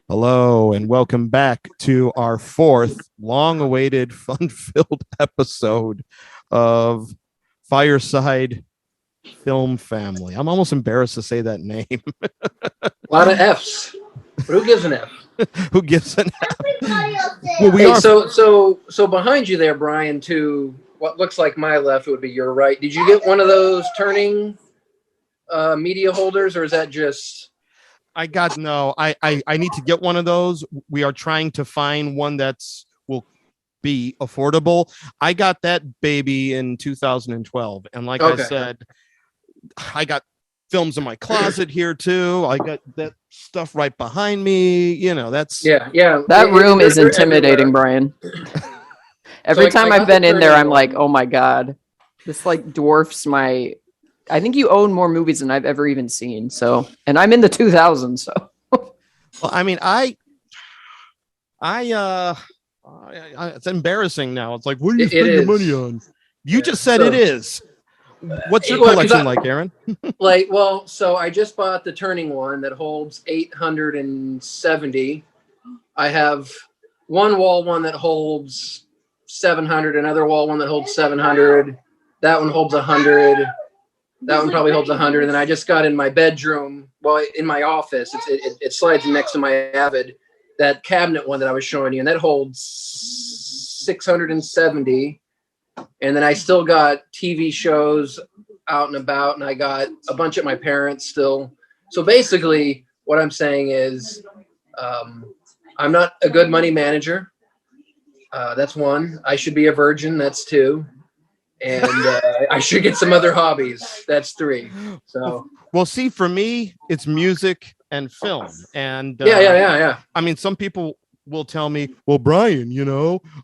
Hello, and welcome back to our fourth long-awaited, fun-filled episode of Fireside Film Family. I'm almost embarrassed to say that name. A lot of F's. But who gives an F? Who gives an F? Well, we are. So behind you there, Brian, to what looks like my left would be your right. Did you get one of those turning media holders, or is that just? I need to get one of those. We are trying to find one will be affordable. I got that baby in 2012, and like I said, I got films in my closet here too. I got that stuff right behind me. You know, that's yeah. That room is intimidating, Brian. Every time I've been in there, I'm like, oh my god, this like dwarfs my. I think you own more movies than I've ever even seen. So, and I'm in the 2000s. So, well, I mean, it's embarrassing now. It's like, what are you spending your money on? You just said it is. What's your collection like, Aaron? So I just bought the turning one that holds 870. I have one wall one that holds 700, another wall one that holds 700. That one holds 100. That one probably holds 100. And then I just got in my bedroom, in my office. It slides next to my Avid, that cabinet one that I was showing you, and that holds 670. And then I still got TV shows out and about, and I got a bunch at my parents' still. So basically, what I'm saying is, I'm not a good money manager. That's one. I should be a virgin. That's two. And I should get some other hobbies. That's three. So, well, see, for me, it's music and film. And yeah. I mean, some people will tell me, well, Brian,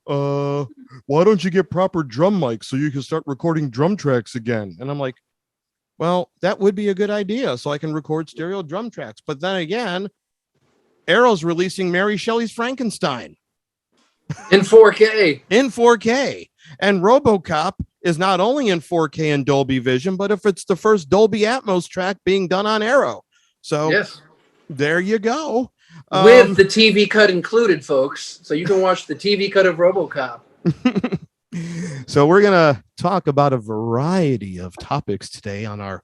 why don't you get proper drum mics so you can start recording drum tracks again? And I'm like, well, that would be a good idea, so I can record stereo drum tracks. But then again, Arrow's releasing Mary Shelley's Frankenstein in 4K. And RoboCop is not only in 4K and Dolby Vision, but if it's the first Dolby Atmos track being done on Arrow. So yes, there you go. With the TV cut included, folks. So you can watch the TV cut of RoboCop. So we're going to talk about a variety of topics today on our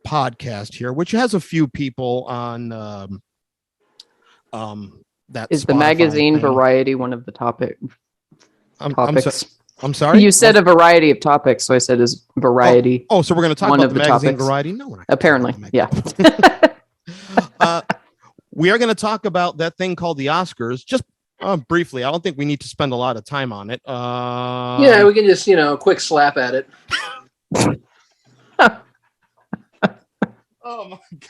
podcast here, which has a few people on that. Is Spotify the magazine thing. Variety one of the topics? I'm sorry. You said a variety of topics, so I said is Variety. Oh, so we're going to talk one about of the magazine topics. Variety? No, we're not. Apparently, yeah. We are going to talk about that thing called the Oscars, just briefly. I don't think we need to spend a lot of time on it. Yeah, we can just, quick slap at it. Oh, my God.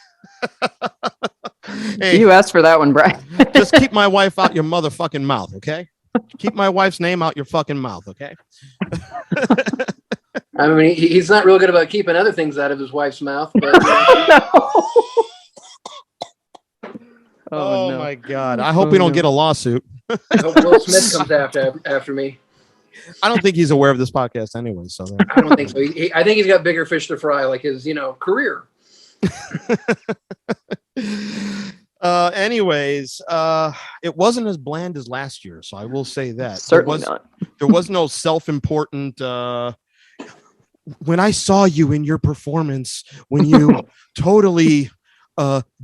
Hey, you asked for that one, Brian. just keep my wife out your motherfucking mouth, okay? Keep my wife's name out your fucking mouth, okay? I mean, he's not real good about keeping other things out of his wife's mouth. But, Oh, no. My God. I hope we don't get a lawsuit. I hope Will Smith comes after me. I don't think he's aware of this podcast anyway. So I don't think so. I think he's got bigger fish to fry, like his, career. Anyways, it wasn't as bland as last year, so I will say that. Certainly not. There was no self-important when I saw you in your performance, when you totally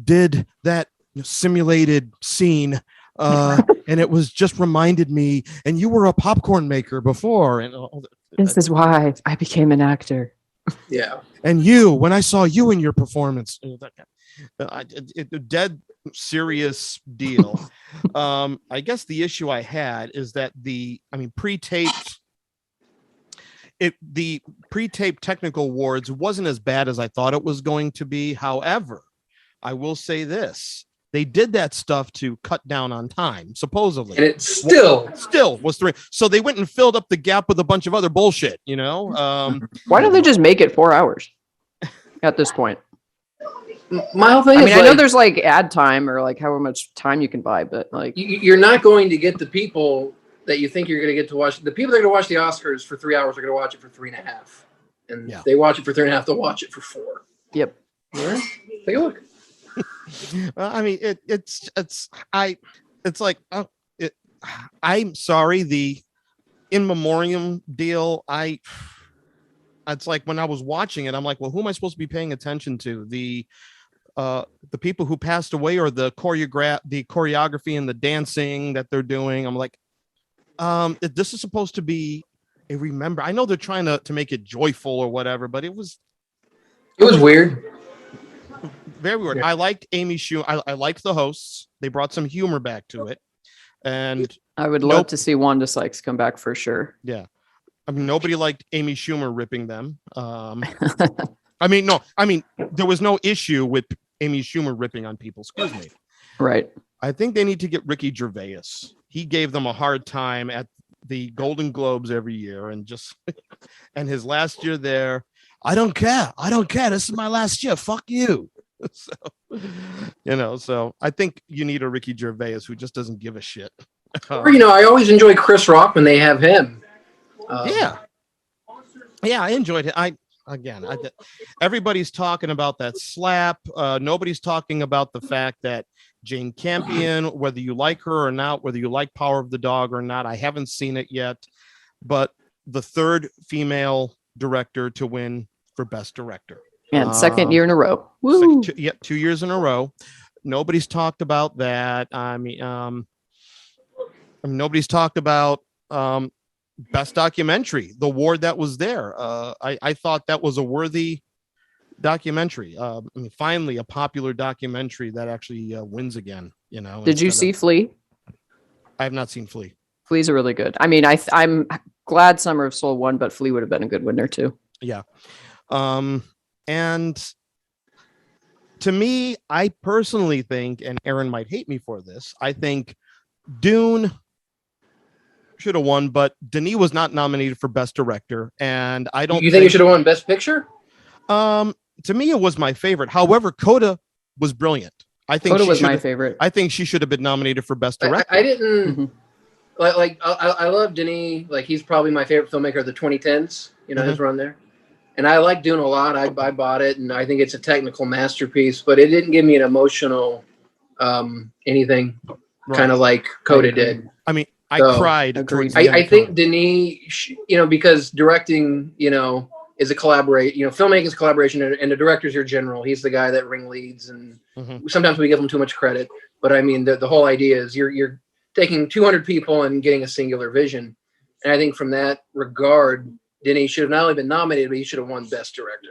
did that simulated scene, and it was just reminded me, and you were a popcorn maker before, and this is why I became an actor. Yeah. And when I saw you in your performance, dead serious deal. I guess the issue I had is that the pre-taped technical awards wasn't as bad as I thought it was going to be. However, I will say this. They did that stuff to cut down on time, supposedly. And it still was 3. So they went and filled up the gap with a bunch of other bullshit, Why don't they just make it 4 hours at this point? My whole thing I know there's like ad time or like how much time you can buy, but like you're not going to get the people that you think you're going to get to watch. The people that are going to watch the Oscars for 3 hours are going to watch it for 3.5. And they watch it for 3.5, they'll watch it for 4. Yep. All right. Take a look. I mean, it's like, I'm sorry. The in memoriam deal. It's like when I was watching it, I'm like, well, who am I supposed to be paying attention to? The people who passed away, or the choreography and the dancing that they're doing? I'm like, this is supposed to be a remember. I know they're trying to make it joyful or whatever, but it was weird. Very weird. Yeah. I liked Amy Schumer. I liked the hosts. They brought some humor back to it. And I would love to see Wanda Sykes come back for sure. Yeah. I mean, nobody liked Amy Schumer ripping them. I mean, there was no issue with Amy Schumer ripping on people. Excuse me. Right. I think they need to get Ricky Gervais. He gave them a hard time at the Golden Globes every year, and and his last year there, I don't care. This is my last year. Fuck you. So, so I think you need a Ricky Gervais who just doesn't give a shit. Or, I always enjoy Chris Rock when they have him. Yeah, I enjoyed it. Everybody's talking about that slap. Nobody's talking about the fact that Jane Campion, whether you like her or not, whether you like Power of the Dog or not, I haven't seen it yet, but the third female director to win for Best Director. And second year in a row. Woo. 2 years in a row. Nobody's talked about that. I mean, nobody's talked about Best Documentary, the award that was there. I thought that was a worthy documentary. Finally, a popular documentary that actually wins again. Did you see Flea? I have not seen Flea. Flea's are really good. I mean, I'm glad Summer of Soul won, but Flea would have been a good winner too. Yeah. And to me, I personally think, and Aaron might hate me for this, I think Dune should have won, but Denis was not nominated for Best Director, and I don't. You think he should have won Best Picture? To me, it was my favorite. However, Coda was brilliant. I think Coda was my favorite. I think she should have been nominated for Best Director. I didn't I love Denis. Like, he's probably my favorite filmmaker of the 2010s. His run there. And I like Dune a lot. I bought it, and I think it's a technical masterpiece, but it didn't give me an emotional anything, kind of like Coda did. I mean, I cried. I think Denis, because directing, is a collaboration. Filmmaking is collaboration, and the director's your general. He's the guy that ringleads, and sometimes we give him too much credit. But I mean, the whole idea is you're taking 200 people and getting a singular vision. And I think from that regard, Denis should have not only been nominated, but he should have won Best Director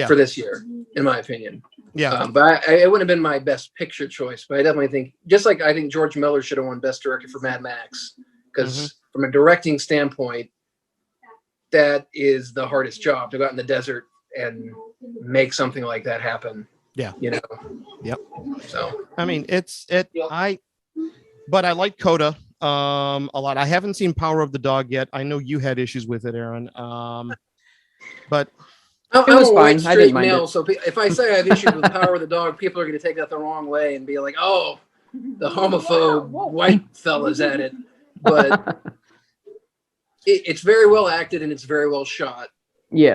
for this year, in my opinion. Yeah. But it wouldn't have been my Best Picture choice. But I definitely think, just like I think George Miller should have won Best Director for Mad Max, because from a directing standpoint, that is the hardest job, to go out in the desert and make something like that happen. Yeah. Yep. So, I mean, but I like Coda a lot. I haven't seen Power of the Dog yet. I know you had issues with it, Aaron. But it was fine. I didn't mind male, it. so if I say I have issues with Power of the Dog, people are going to take that the wrong way and be like, "Oh, the homophobe white fella's at it." But it's very well acted and it's very well shot. Yeah.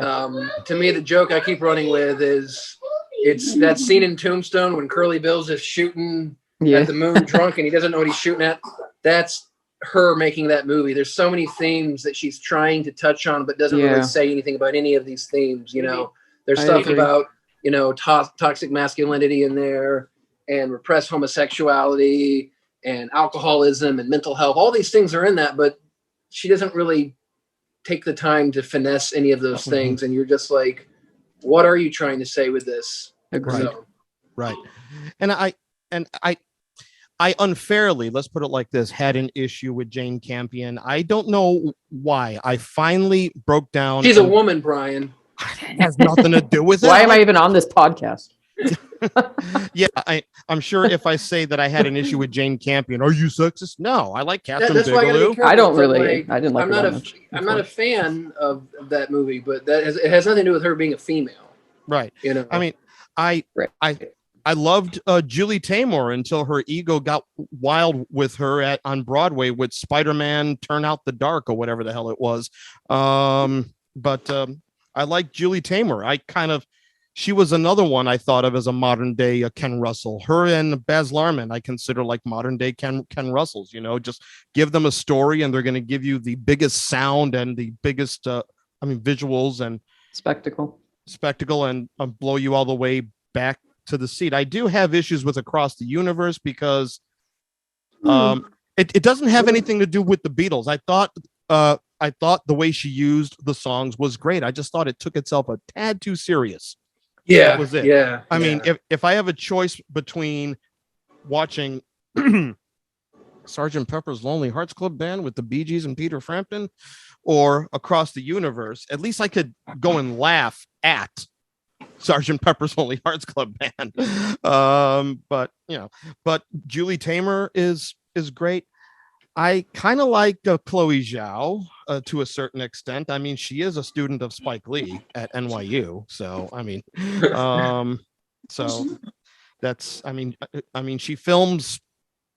To me, the joke I keep running with is it's that scene in Tombstone when Curly Bill's just shooting at the moon drunk and he doesn't know what he's shooting at. That's her making that movie. There's so many themes that she's trying to touch on, but doesn't really say anything about any of these themes. There's stuff about, toxic masculinity in there, and repressed homosexuality and alcoholism and mental health. All these things are in that, but she doesn't really take the time to finesse any of those things. And you're just like, what are you trying to say with this? Agreed. Right. And I unfairly, let's put it like this, had an issue with Jane Campion. I don't know why. I finally broke down. She's a woman, Brian. It has nothing to do with it. Why am I even on this podcast? Yeah, I'm sure if I say that I had an issue with Jane Campion, are you sexist? No, I like Catherine Bigelow. I don't really. I didn't like. I'm not a fan of that movie, but it has nothing to do with her being a female. Right. I mean, I loved Julie Taymor until her ego got wild with her on Broadway with Spider-Man Turn Out the Dark or whatever the hell it was. But I like Julie Taymor. I kind of she was another one I thought of as a modern day Ken Russell. Her and Baz Luhrmann, I consider like modern day Ken Russells. You know, just give them a story, and they're going to give you the biggest sound and the biggest, visuals and spectacle, and blow you all the way back to the seat. I do have issues with Across the Universe because it doesn't have anything to do with the Beatles. I thought the way she used the songs was great. I just thought it took itself a tad too serious. Yeah, that was it. Yeah. I mean, if I have a choice between watching Sgt. Pepper's Lonely Hearts Club Band with the Bee Gees and Peter Frampton, or Across the Universe, at least I could go and laugh at Sgt. Pepper's Lonely Hearts Club Band. But Julie Taymor is great. I kind of like Chloe Zhao to a certain extent. I mean, she is a student of Spike Lee at NYU, so I mean, so that's. I mean, she films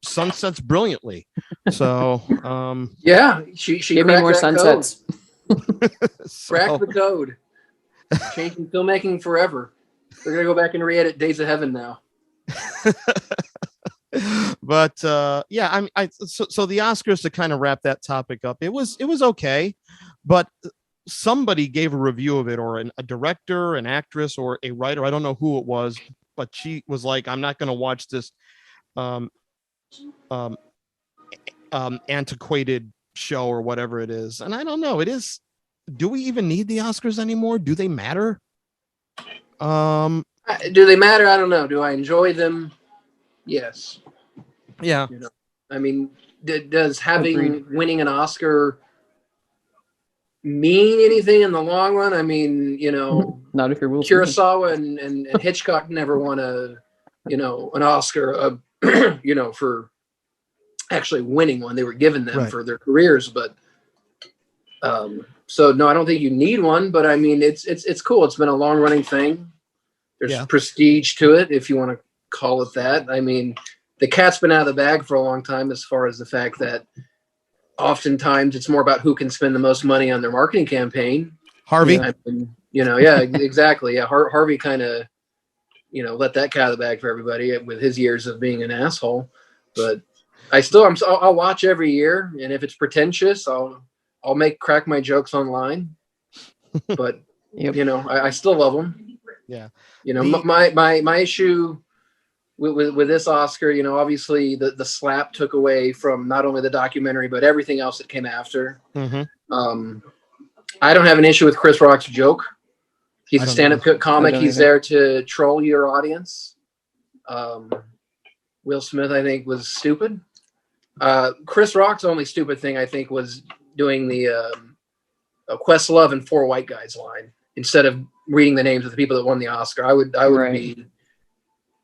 sunsets brilliantly. So yeah, she give me more sunsets. Crack the code. Changing filmmaking forever. They're gonna go back and re-edit Days of Heaven now. But yeah, I mean, so the Oscars, to kind of wrap that topic up, it was okay, but somebody gave a review of it, or a director, an actress, or a writer, I don't know who it was, but she was like, I'm not going to watch this antiquated show or whatever it is. And I don't know, do we even need the Oscars anymore? Do they matter? Do they matter? I don't know. Do I enjoy them? Yes. Yeah. You know, I mean, does winning an Oscar mean anything in the long run? I mean, not if you're Will Kurosawa and Hitchcock never won an Oscar, for actually winning one. They were given them for their careers, but so no, I don't think you need one. But I mean, it's cool. It's been a long running thing. There's prestige to it, if you want to call it that. I mean, the cat's been out of the bag for a long time, as far as the fact that oftentimes it's more about who can spend the most money on their marketing campaign. Harvey, yeah, exactly. Yeah, Harvey kind of, let that cat out of the bag for everybody with his years of being an asshole. But I'll watch every year, and if it's pretentious, I'll crack my jokes online. But I still love them. Yeah. My issue with this Oscar, obviously the slap took away from not only the documentary, but everything else that came after. Mm-hmm. I don't have an issue with Chris Rock's joke. He's a stand-up comic. He's there to troll your audience. Will Smith, I think, was stupid. Chris Rock's only stupid thing, I think, was doing the Questlove and Four White Guys line instead of reading the names of the people that won the Oscar.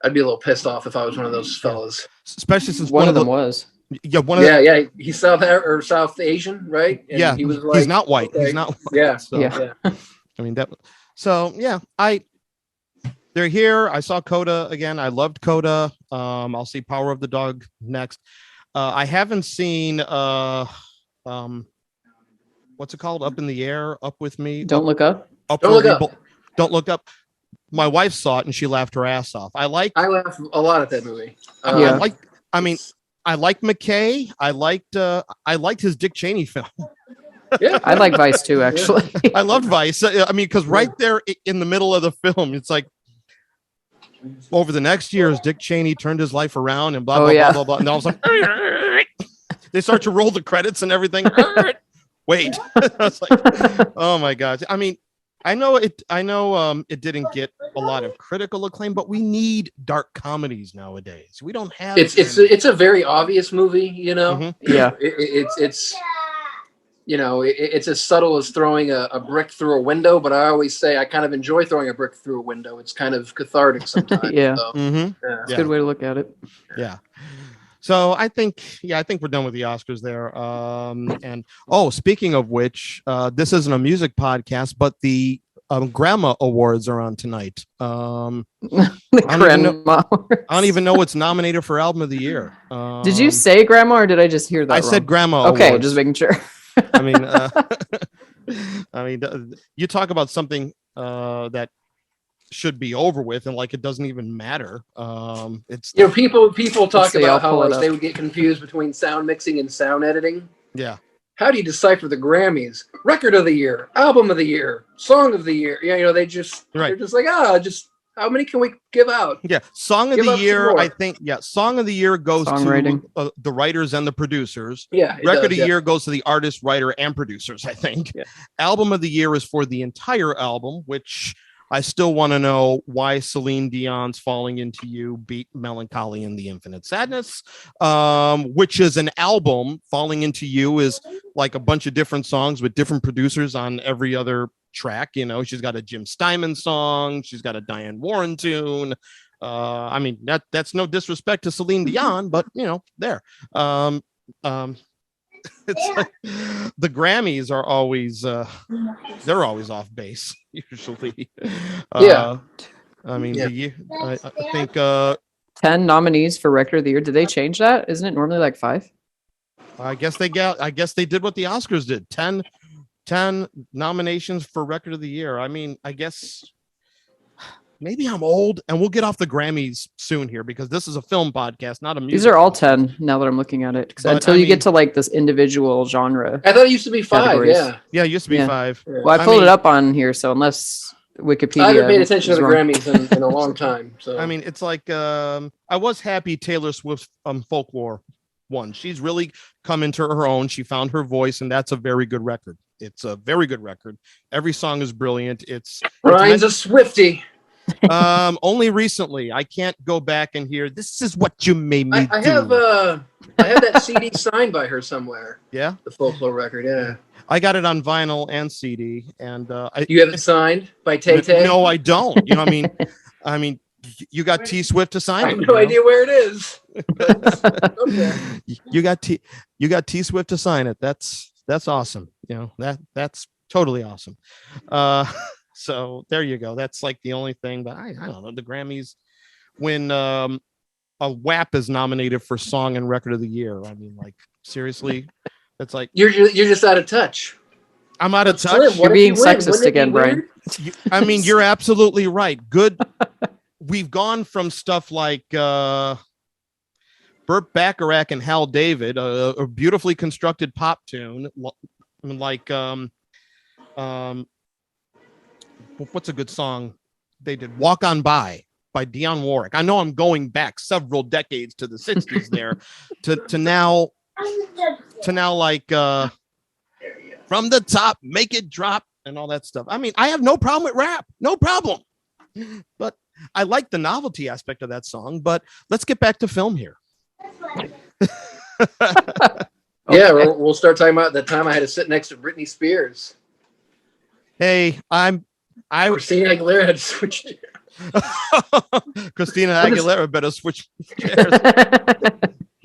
I'd be a little pissed off if I was one of those fellas. Especially since one of them was. Yeah, he's South Asian, right? And he was like, he's not white. Okay. He's not white. Yeah. So, yeah. I mean, they're here. I saw Coda again. I loved Coda. I'll see Power of the Dog next. I haven't seen what's it called? Up in the Air, Up With Me. Don't Look Up. Don't Look Up. My wife saw it and she laughed her ass off. I laughed a lot at that movie. I like McKay. I liked his Dick Cheney film. Yeah, I like Vice too, actually. I loved Vice. I mean, because right there in the middle of the film, it's like, over the next years, Dick Cheney turned his life around and blah, blah, blah, blah. And I was like, they start to roll the credits and everything. Wait. I was like, oh my God. I mean, I know it didn't get a lot of critical acclaim, but we need dark comedies nowadays. We don't have it's a very obvious movie, Mm-hmm. Yeah. It's as subtle as throwing a brick through a window, but I always say I kind of enjoy throwing a brick through a window. It's kind of cathartic sometimes. Yeah. So, It's a good way to look at it. Yeah. So I think we're done with the Oscars there. And speaking of which, this isn't a music podcast, but the Grandma Awards are on tonight. I don't even know what's nominated for Album of the Year. Did you say Grandma, or did I just hear that? I said Grandma. Okay, Awards. just making sure. I mean, you talk about something that should be over with, and like it doesn't even matter. It's people talk about how like they would get confused between sound mixing and sound editing. Yeah. How do you decipher the Grammys? Record of the year, album of the year, song of the year. They're just like, how many can we give out? Yeah, song of the year. I think song of the year goes to the writers and the producers. Yeah, record of the year goes to the artist, writer, and producers. I think. Yeah. Album of the year is for the entire album, which I still want to know why Celine Dion's "Falling Into You" beat "Melancholy and the Infinite Sadness," which is an album. "Falling Into You" is like a bunch of different songs with different producers on every other track. She's got a Jim Steinman song, she's got a Diane Warren tune. I mean, that's no disrespect to Celine Dion, but there. It's like the Grammys are always they're always off base usually. I mean, I think 10 nominees for record of the year. Did they change that? Isn't it normally like 5? I guess they did what the Oscars did. 10 nominations for record of the year. I mean, I guess maybe I'm old, and we'll get off the Grammys soon here because this is a film podcast, not a music. These are all 10 now that I'm looking at it. Until you get to like this individual genre. I thought it used to be 5. Categories. Yeah, it used to be 5. Well, I pulled it up on here, so unless Wikipedia. I haven't paid attention to the Grammys in a long time. So I mean, it's like I was happy Taylor Swift's Folklore won. She's really come into her own. She found her voice, and that's a very good record. It's a very good record. Every song is brilliant. Ryan's a Swiftie. Only recently. I can't go back and hear "This Is What You Made Me Do." I have that CD signed by her somewhere. Yeah, the Folklore record. Yeah, I got it on vinyl and CD. And you have it signed by Tay Tay? No, I don't. I mean, you got T Swift to sign it. I have no idea where it is. Okay. You got T Swift to sign it. That's awesome. That's totally awesome. So there you go. That's like the only thing. But I don't know, the Grammys, when a WAP is nominated for Song and Record of the Year. I mean, like, seriously, that's like you're just out of touch. I'm out of touch. You're being sexist again, Brian. I mean, you're absolutely right. Good. We've gone from stuff like Burt Bacharach and Hal David, a beautifully constructed pop tune, like what's a good song they did? "Walk On By" by Dionne Warwick. I know I'm going back several decades to the 60s there to now like "From the Top, Make It Drop" and all that stuff. I mean, I have no problem with rap. No problem. But I like the novelty aspect of that song. But let's get back to film here. Yeah, we'll start talking about the time I had to sit next to Britney Spears. Hey, Christina Aguilera had to switch chairs. Christina Aguilera better switch chairs.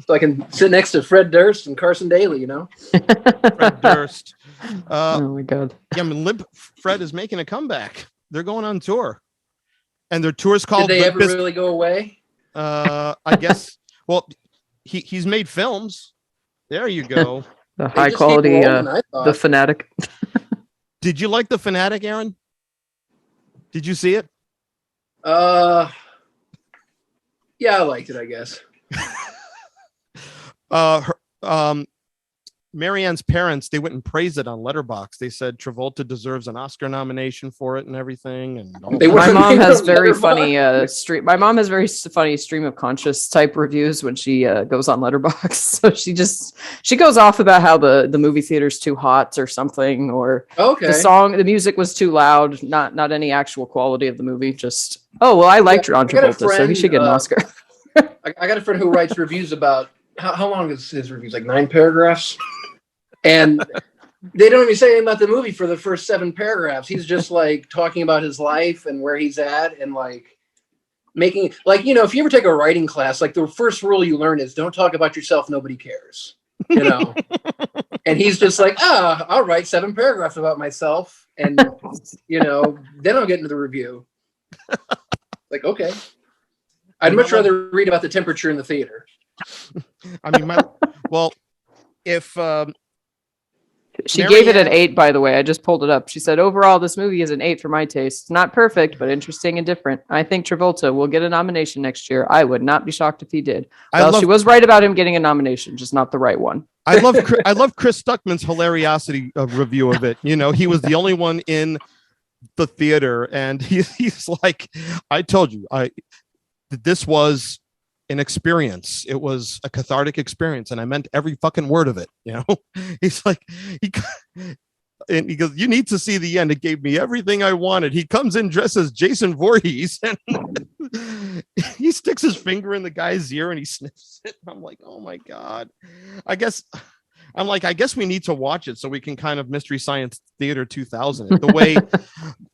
So I can sit next to Fred Durst and Carson Daly, Fred Durst. Oh my God. Yeah, I mean, Limp Fred is making a comeback. They're going on tour. And their tour's called... Did they ever really go away? I guess. Well, he's made films. There you go. The high quality, The Fanatic. Did you like The Fanatic, Aaron? Did you see it? Yeah, I liked it, I guess. Marianne's parents, they went and praised it on Letterboxd. They said Travolta deserves an Oscar nomination for it and everything. And my mom has very funny My mom has very funny stream of conscious type reviews when she goes on Letterboxd. So she goes off about how the movie theater's too hot or something, or the music was too loud. Not any actual quality of the movie. Just I like John Travolta, so he should get an Oscar. I got a friend who writes reviews about how long is his reviews? Like 9 paragraphs. And they don't even say anything about the movie for the first 7 paragraphs. He's just like talking about his life and where he's at, and like making, like, if you ever take a writing class, like the first rule you learn is don't talk about yourself. Nobody cares, And he's just like, I'll write 7 paragraphs about myself. And, then I'll get into the review. Like, okay. I'd much rather read about the temperature in the theater. I mean, if She gave it an 8, by the way. I just pulled it up. She said, overall, this movie is an 8 for my taste. It's not perfect, but interesting and different. I think Travolta will get a nomination next year. I would not be shocked if he did. Well, she was right about him getting a nomination, just not the right one. I love Chris Stuckman's hilariosity review of it. You know, he was the only one in the theater, and he's like, I told you, this was an experience. It was a cathartic experience, and I meant every fucking word of it. You know, he's like, and he goes, you need to see the end. It gave me everything I wanted. He comes in dressed as Jason Voorhees, and he sticks his finger in the guy's ear and he sniffs it. I'm like, oh my God. I guess we need to watch it so we can kind of Mystery Science Theater 2000 it.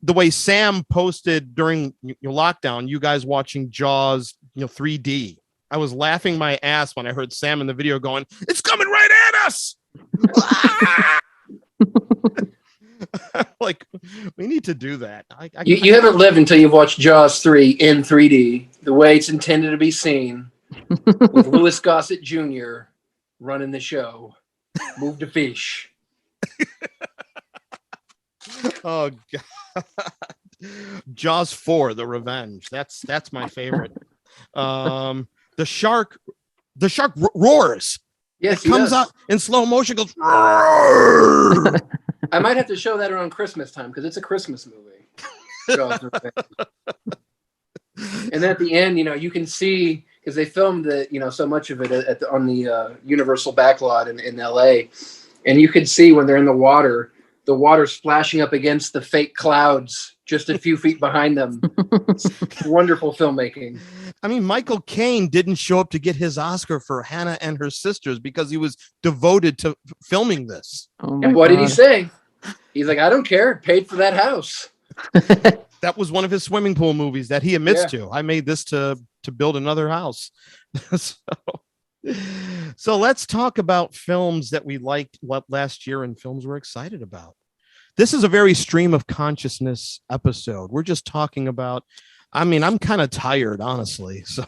The way Sam posted during your lockdown, you guys watching Jaws, 3D. I was laughing my ass when I heard Sam in the video going, "It's coming right at us." Like, we need to do that. You haven't lived until you've watched Jaws 3 in 3D, the way it's intended to be seen, with Louis Gossett Jr. running the show. Move to fish. Oh God. Jaws 4, The Revenge. That's my favorite. The shark roars. Yes, it comes out in slow motion, goes roar. I might have to show that around Christmas time because it's a Christmas movie. And then at the end, you can see, because they filmed so much of it on the Universal backlot in LA, and you could see when they're in the water's splashing up against the fake clouds just a few feet behind them. It's wonderful filmmaking. I mean, Michael Caine didn't show up to get his Oscar for Hannah and Her Sisters because he was devoted to filming this. Oh and what did he say? He's like, I don't care. Paid for that house. That was one of his swimming pool movies that he admits to. I made this to build another house. So let's talk about films that we liked last year and films we're excited about. This is a very stream of consciousness episode. We're just talking about, I'm kind of tired, honestly. So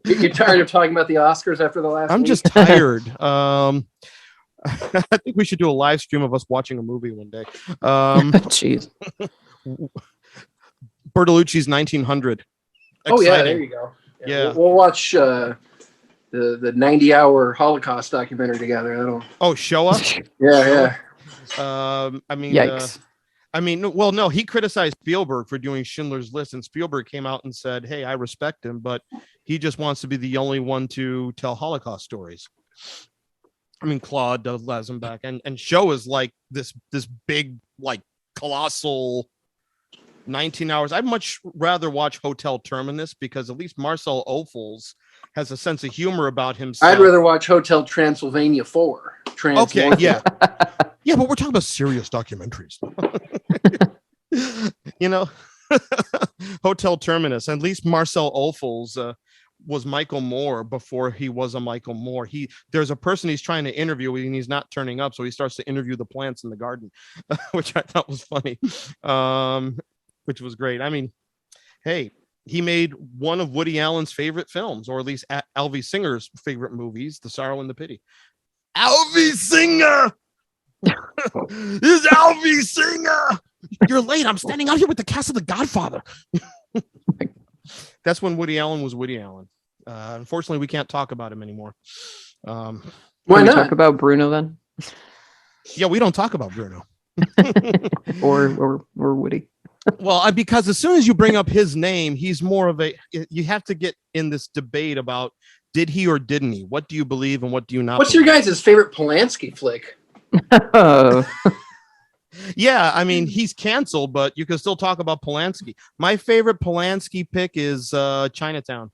you're tired of talking about the Oscars after the last I'm week? just tired. I think we should do a live stream of us watching a movie one day. Jeez. Bertolucci's 1900. Exciting. Oh yeah, there you go. Yeah. We'll watch the 90-hour Holocaust documentary together. Show up? Yeah. Yikes. No, he criticized Spielberg for doing Schindler's List, and Spielberg came out and said, hey, I respect him, but he just wants to be the only one to tell Holocaust stories. Claude does Lazenbach, and Show is like this big, like, colossal 19 hours. I'd much rather watch Hotel Terminus because at least Marcel Ophuls has a sense of humor about himself. I'd rather watch Hotel Transylvania 4. Okay, yeah. Yeah, but we're talking about serious documentaries. Hotel Terminus. At least Marcel Ophuls was Michael Moore before he was a Michael Moore. There's a person he's trying to interview and he's not turning up, so he starts to interview the plants in the garden, which I thought was funny, which was great. Hey, he made one of Woody Allen's favorite films, or at least Alvy Singer's favorite movies, The Sorrow and the Pity. Alvy Singer! This is Alvy Singer! You're late. I'm standing out here with the cast of The Godfather. That's when Woody Allen was Woody Allen. Unfortunately, we can't talk about him anymore. Why not? Talk about Bruno then? Yeah, we don't talk about Bruno. or Woody. Well, because as soon as you bring up his name, he's more of you have to get in this debate about did he or didn't he? What do you believe and what do you not What's believe? your guys' favorite Polanski flick? Yeah, he's canceled, but you can still talk about Polanski. My favorite Polanski pick is Chinatown.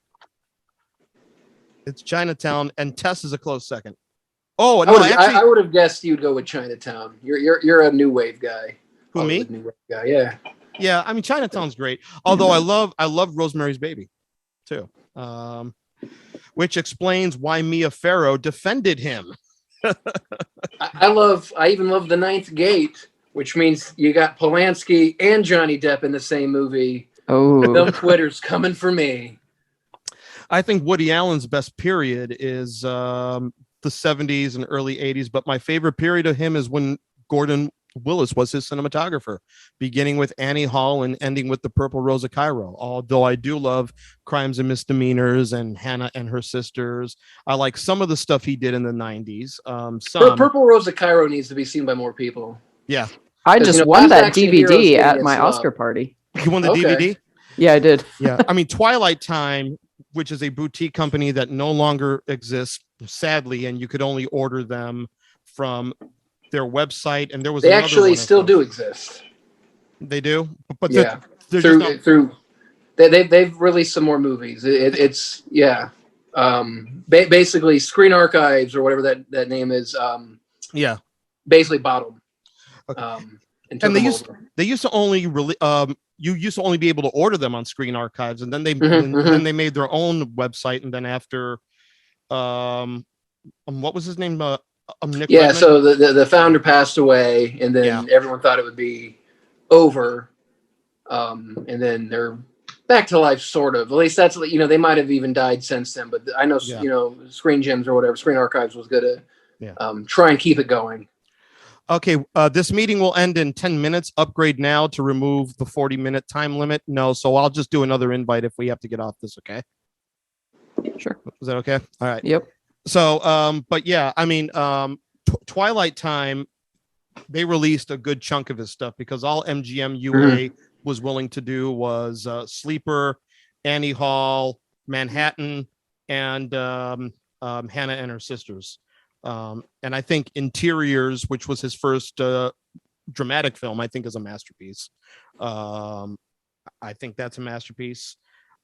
It's Chinatown, and Tess is a close second. Oh, no, I would have guessed you'd go with Chinatown. You're a new wave guy. Who, me? New wave guy, yeah. Yeah, Chinatown's great. Although I love Rosemary's Baby, too. Which explains why Mia Farrow defended him. I even love The Ninth Gate, which means you got Polanski and Johnny Depp in the same movie. Oh, them Twitter's coming for me. I think Woody Allen's best period is the the 70s and early 80s, but my favorite period of him is when Gordon Willis was his cinematographer, beginning with Annie Hall and ending with The Purple Rose of Cairo. Although I do love Crimes and Misdemeanors and Hannah and Her Sisters. I like some of the stuff he did in the 90s. Purple Rose of Cairo needs to be seen by more people. Yeah. I just won that DVD at my Oscar party. You won the DVD? Yeah, I did. Yeah. I mean, Twilight Time, which is a boutique company that no longer exists, sadly, and you could only order them from their website. And there was they actually still do exist. They do, but yeah, they've released some more movies. It's basically Screen Archives or whatever that name is. Basically bought them. Okay. And they used to only really you used to only be able to order them on Screen Archives, and then they made their own website, and then after what was his name? Nick Redman? So the founder passed away, and then everyone thought it would be over, and then they're back to life, sort of. At least that's, they might have even died since then, but I know Screen Gems or whatever, Screen Archives was good to try and keep it going. Okay, this meeting will end in 10 minutes. Upgrade now to remove the 40-minute time limit. No, so I'll just do another invite if we have to get off this, okay? Sure. Is that okay? All right. Yep. So, but yeah, I mean, Twilight Time, they released a good chunk of his stuff because all MGM UA was willing to do was Sleeper, Annie Hall, Manhattan, and Hannah and Her Sisters. And I think Interiors, which was his first dramatic film, I think is a masterpiece. I think that's a masterpiece.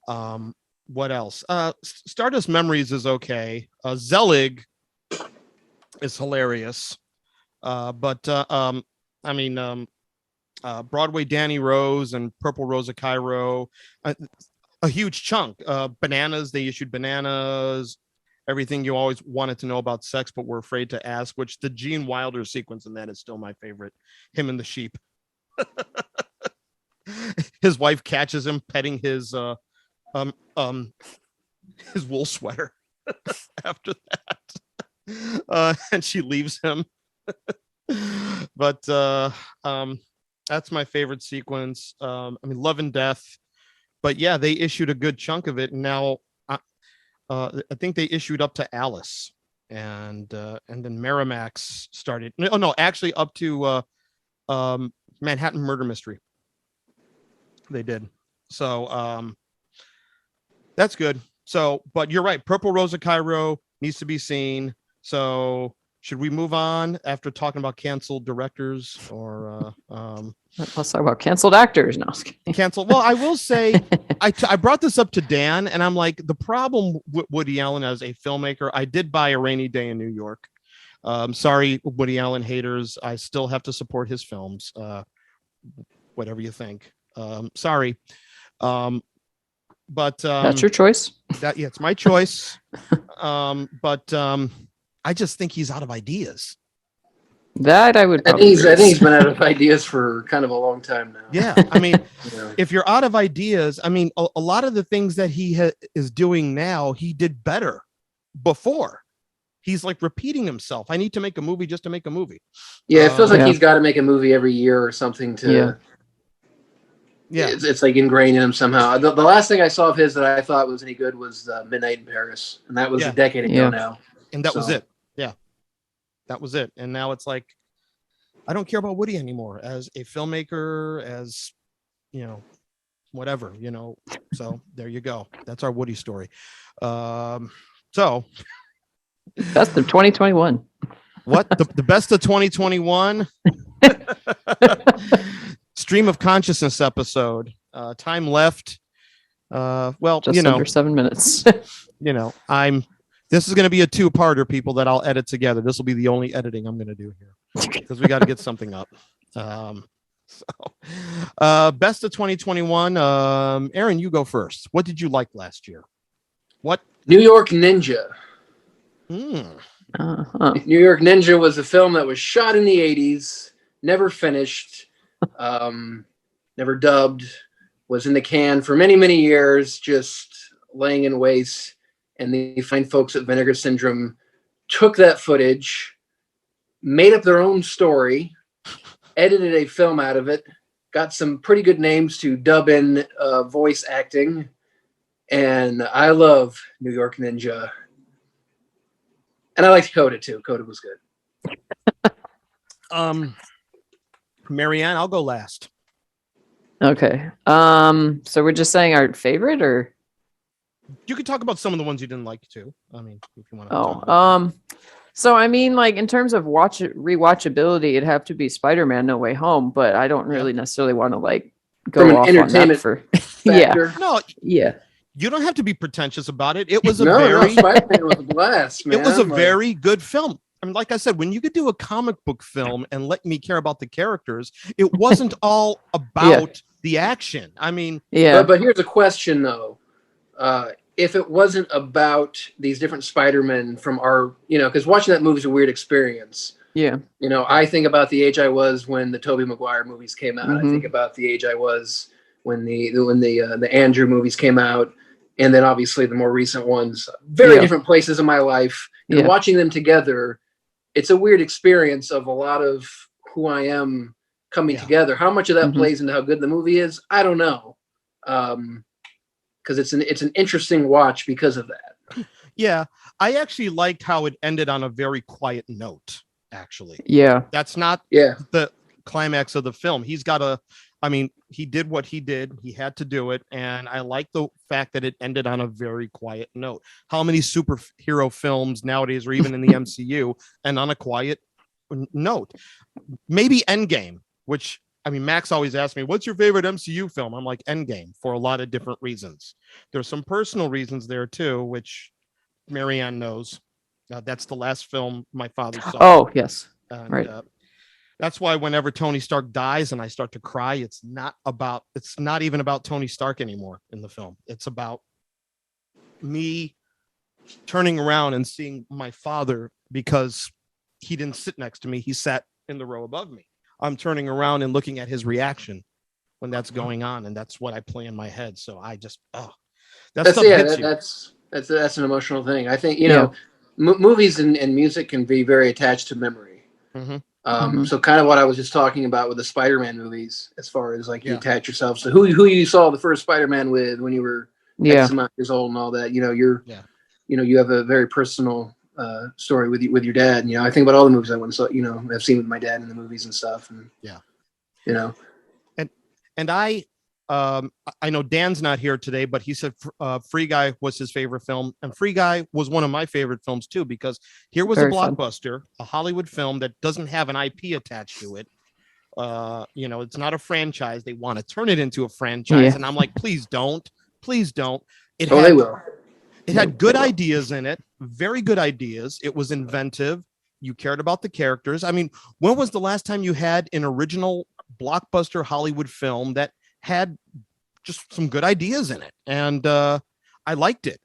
What else? Stardust Memories is okay. Zelig is hilarious. But I mean, Broadway Danny Rose and Purple Rose of Cairo, a huge chunk. Bananas, they issued Bananas. Everything you always wanted to know about sex, but were afraid to ask, which the Gene Wilder sequence in that is still my favorite. Him and the sheep. His wife catches him petting his wool sweater after that. And she leaves him. But that's my favorite sequence. I mean, Love and Death. But yeah, they issued a good chunk of it, and now I think they issued up to Alice, and then Miramax started. No, actually up to Manhattan Murder Mystery. They did. So that's good. So, but you're right. Purple Rose of Cairo needs to be seen. So should we move on after talking about canceled directors, or let's talk about canceled actors now? Canceled. Well, I will say I brought this up to Dan, and I'm like, the problem with Woody Allen as a filmmaker, I did buy A Rainy Day in New York. Sorry, Woody Allen haters. I still have to support his films. Whatever you think. Sorry. But that's your choice. It's my choice. But I just think he's out of ideas. That I would. I think he's been out of ideas for kind of a long time now. Yeah, I mean, if you're out of ideas, I mean, a lot of the things that he is doing now, he did better before. He's like repeating himself. I need to make a movie just to make a movie. Yeah, it feels like he's got to make a movie every year or something to. Yeah, it's like ingrained in him somehow. The last thing I saw of his that I thought was any good was Midnight in Paris, and that was a decade ago now. And that was it. Yeah, that was it. And now it's like, I don't care about Woody anymore as a filmmaker, as whatever, So there you go. That's our Woody story. So best of 2021. What the best of 2021? Stream of consciousness episode. Time left. Well, just under 7 minutes. This is going to be a two-parter, people, that I'll edit together. This will be the only editing I'm going to do here because we got to get something up. Best of 2021. Aaron, you go first. What did you like last year? What? New York Ninja. Uh-huh. New York Ninja was a film that was shot in the 80s, never finished, never dubbed, was in the can for many, many years, just laying in waste. And the fine folks at Vinegar Syndrome took that footage, made up their own story, edited a film out of it, got some pretty good names to dub in voice acting, and I love New York Ninja. And I liked Coda too. Coda was good. Marianne, I'll go last. Okay. So we're just saying our favorite, or you could talk about some of the ones you didn't like too. I mean, if you want to. So I mean, like in terms of rewatchability, it'd have to be Spider-Man: No Way Home, but I don't really necessarily want to like go off on that for factor. Yeah. You don't have to be pretentious about it. It was Spider-Man was a blast, man. It was a very good film. I mean, like I said, when you could do a comic book film and let me care about the characters, it wasn't all about the action. I mean, But here's a question though. If it wasn't about these different Spider-Men from our, because watching that movie is a weird experience. Yeah. I think about the age I was when the Tobey Maguire movies came out. I think about the age I was when the Andrew movies came out, and then obviously the more recent ones. Very different places in my life. And watching them together, it's a weird experience of a lot of who I am coming together. How much of that plays into how good the movie is, I don't know. Because it's an interesting watch because of that. Yeah, I actually liked how it ended on a very quiet note. Actually, that's not the climax of the film. He did what he did. He had to do it, and I like the fact that it ended on a very quiet note. How many superhero films nowadays, or even in the MCU, and on a quiet note? Maybe Endgame, which. I mean, Max always asks me, what's your favorite MCU film? I'm like, Endgame, for a lot of different reasons. There's some personal reasons there, too, which Marianne knows. That's the last film my father saw. Oh, yes. And, right. That's why whenever Tony Stark dies and I start to cry, it's not even about Tony Stark anymore in the film. It's about me turning around and seeing my father, because he didn't sit next to me. He sat in the row above me. I'm turning around and looking at his reaction when that's going on, and that's what I play in my head. So I just, that's an emotional thing. I think movies and music can be very attached to memory. So kind of what I was just talking about with the Spider-Man movies, as far as like you attach yourselves to who you saw the first Spider-Man with when you were X amount of years old and all that. You have a very personal story with your dad. I think about all the movies I went and saw, I've seen with my dad in the movies and stuff. And and I know Dan's not here today, but he said Free Guy was his favorite film, and Free Guy was one of my favorite films too, because here was a blockbuster, a Hollywood film that doesn't have an IP attached to it. It's not a franchise. They want to turn it into a franchise, and I'm like, please don't. They will. It had good ideas in it, very good ideas. It was inventive. You cared about the characters. I mean, when was the last time you had an original blockbuster Hollywood film that had just some good ideas in it? And I liked it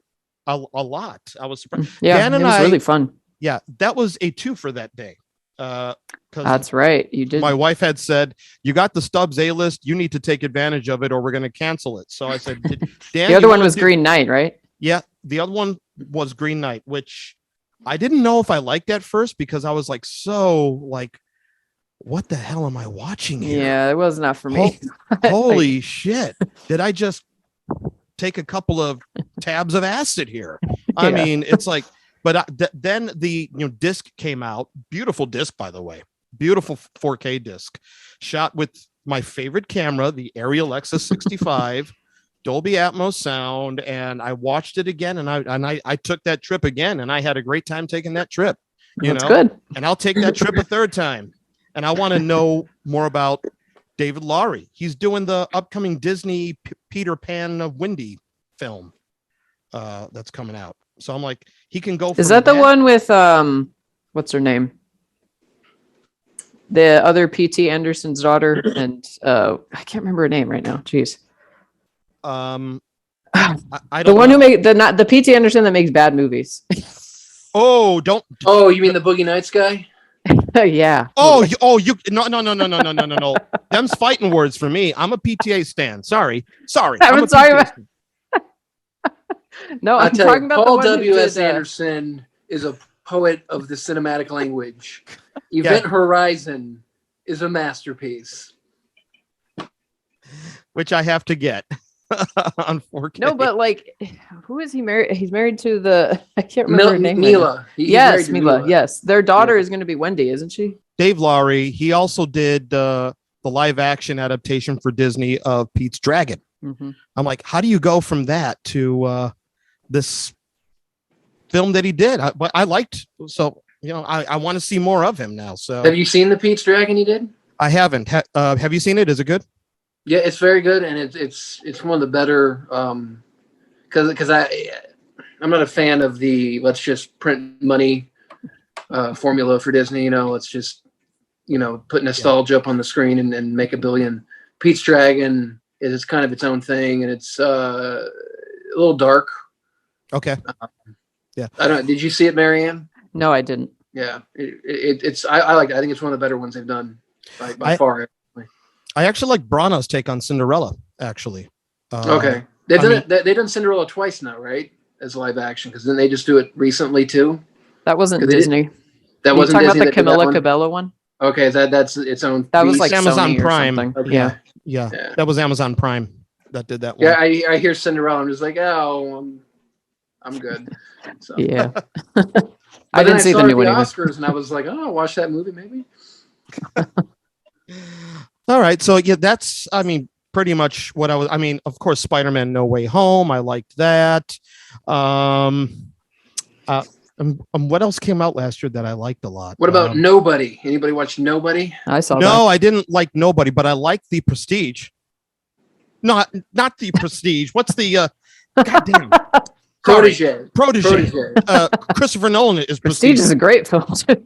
a lot. I was surprised. Dan and it was really fun. Yeah, that was a 2 for that day. That's right. You did. My wife had said, you got the Stubbs A-list. You need to take advantage of it or we're going to cancel it. So I said, Dan, the other one was Green Knight, right? Yeah, the other one was Green Knight, which I didn't know if I liked at first, because I was like, what the hell am I watching here? Yeah, it was not for me. Holy shit. Did I just take a couple of tabs of acid here? I mean, it's like, but then the disc came out. Beautiful disc, by the way. Beautiful 4K disc. Shot with my favorite camera, the Arri Alexa 65. Dolby Atmos sound, and I watched it again, and I took that trip again, and I had a great time taking that trip. That's good. And I'll take that trip a third time. And I want to know more about David Lowery. He's doing the upcoming Disney Peter Pan of Wendy film that's coming out. So I'm like, he can go. Is that the one with what's her name? The other P.T. Anderson's daughter, and I can't remember her name right now. Jeez. I don't the one know. who made the P.T. Anderson that makes bad movies. Oh, you mean the Boogie Nights guy? Yeah. No. Them's fighting words for me. I'm a PTA stan. Sorry. I'm sorry. No, I'm talking about Paul the one W.S. Anderson is a poet of the cinematic language. Event Horizon is a masterpiece. Which I have to get on 4K. No, but like, who is he married? He's married to the, I can't remember her name. Mila. Yes, Mila. Yes. Their daughter is going to be Wendy, isn't she? Dave Lowry. He also did the live action adaptation for Disney of Pete's Dragon. Mm-hmm. I'm like, how do you go from that to this film that he did? But I liked, so, you know, I want to see more of him now. So have you seen the Pete's Dragon he did? I haven't. Have you seen it? Is it good? Yeah, it's very good, and it's one of the better because I'm not a fan of the let's just print money formula for Disney. You know, let's just put nostalgia up on the screen and make $1 billion. Pete's Dragon is kind of its own thing, and it's a little dark. Okay. Yeah. I don't. Did you see it, Marianne? No, I didn't. Yeah, it's I like it. I think it's one of the better ones they've done by far. I actually like Branagh's take on Cinderella. Actually, okay, they've done Cinderella twice now, right? As live action, because then they just do it recently too. That wasn't Disney. That wasn't Disney. About the Camila Cabello one. Okay, that's its own. That was like Amazon Sony Prime. Okay. Yeah, that was Amazon Prime that did that one. Yeah, I hear Cinderella. I'm just like, oh, I'm good. So. Yeah. I didn't see the new one. Oscars, and I was like, oh, I'll watch that movie maybe. All right, so yeah, that's pretty much what I was. Of course, Spider-Man: No Way Home. I liked that. What else came out last year that I liked a lot? What about Nobody? Anybody watch Nobody? I saw. No, I didn't like Nobody, but I liked The Prestige. Not The Prestige. What's the? Goddamn. Protege. Christopher Nolan is Prestige is a great film too.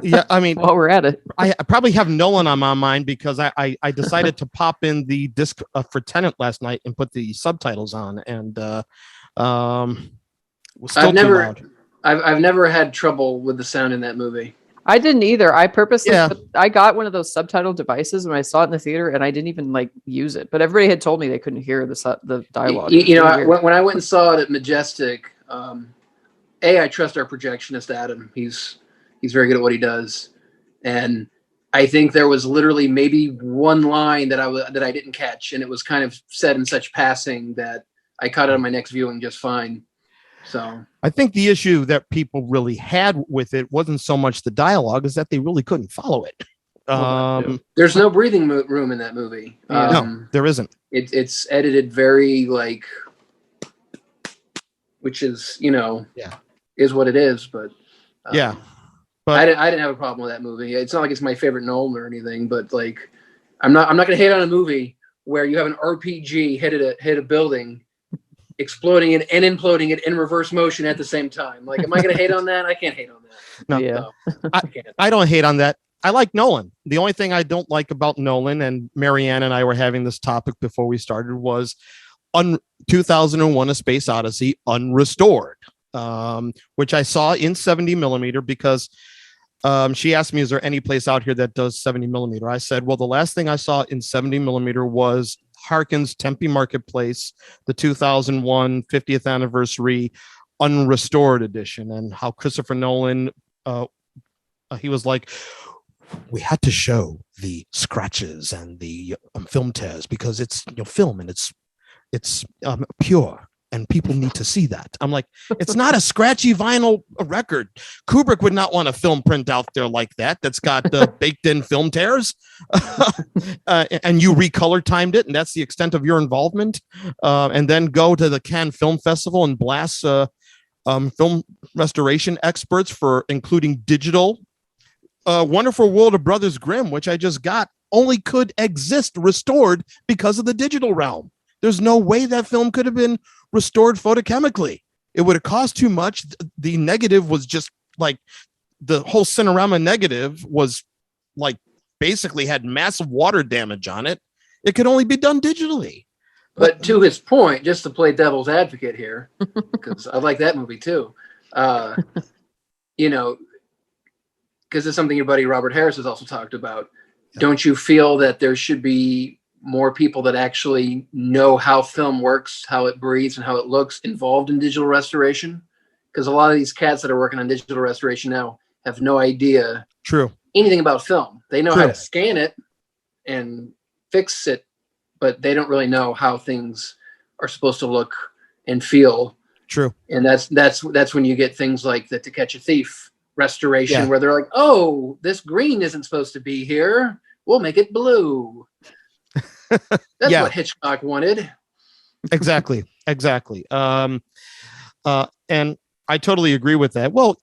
Yeah, while we're at it, I probably have Nolan on my mind because I decided to pop in the disc for Tenet last night and put the subtitles on, and I've never had trouble with the sound in that movie. I didn't either. I purposely, I got one of those subtitle devices when I saw it in the theater, and I didn't even use it. But everybody had told me they couldn't hear the dialogue. When I went and saw it at Majestic, I trust our projectionist Adam. He's very good at what he does, and I think there was literally maybe one line that I didn't catch, and it was kind of said in such passing that I caught it on my next viewing just fine. So I think the issue that people really had with it wasn't so much the dialogue, is that they really couldn't follow it. There's no breathing room in that movie. No, there isn't. It's edited very which is is what it is. But but I didn't have a problem with that movie. It's not like it's my favorite Nolan or anything, but I'm not gonna hate on a movie where you have an RPG hit a building, exploding it and imploding it in reverse motion at the same time. Am I going to hate on that? I can't hate on that. No, yeah. I don't hate on that. I like Nolan. The only thing I don't like about Nolan, and Marianne and I were having this topic before we started, was 2001: A Space Odyssey unrestored, which I saw in 70 millimeter because she asked me, is there any place out here that does 70 millimeter? I said, well, the last thing I saw in 70 millimeter was Harkins Tempe Marketplace, the 2001 50th anniversary unrestored edition, and how Christopher Nolan, he was like, we had to show the scratches and the film tears because it's film and it's pure and people need to see that. I'm like, it's not a scratchy vinyl record. Kubrick would not want a film print out there like that that's got baked in film tears and you recolor timed it, and that's the extent of your involvement, and then go to the Cannes Film Festival and blast film restoration experts for including digital. Wonderful World of Brothers Grimm, which I just got, only could exist restored because of the digital realm. There's no way that film could have been restored photochemically. It would have cost too much. The negative was just the whole Cinerama negative was basically had massive water damage on it. It could only be done digitally. But to his point, just to play devil's advocate here, because I like that movie too, because it's something your buddy Robert Harris has also talked about. Yeah. Don't you feel that there should be more people that actually know how film works, how it breathes, and how it looks involved in digital restoration? because a lot of these cats that are working on digital restoration now have no idea anything about film. They know how to scan it and fix it, but they don't really know how things are supposed to look and feel. True. And that's when you get things like the To Catch a Thief restoration, where they're like, oh, this green isn't supposed to be here. We'll make it blue. That's what Hitchcock wanted. Exactly. And I totally agree with that. Well,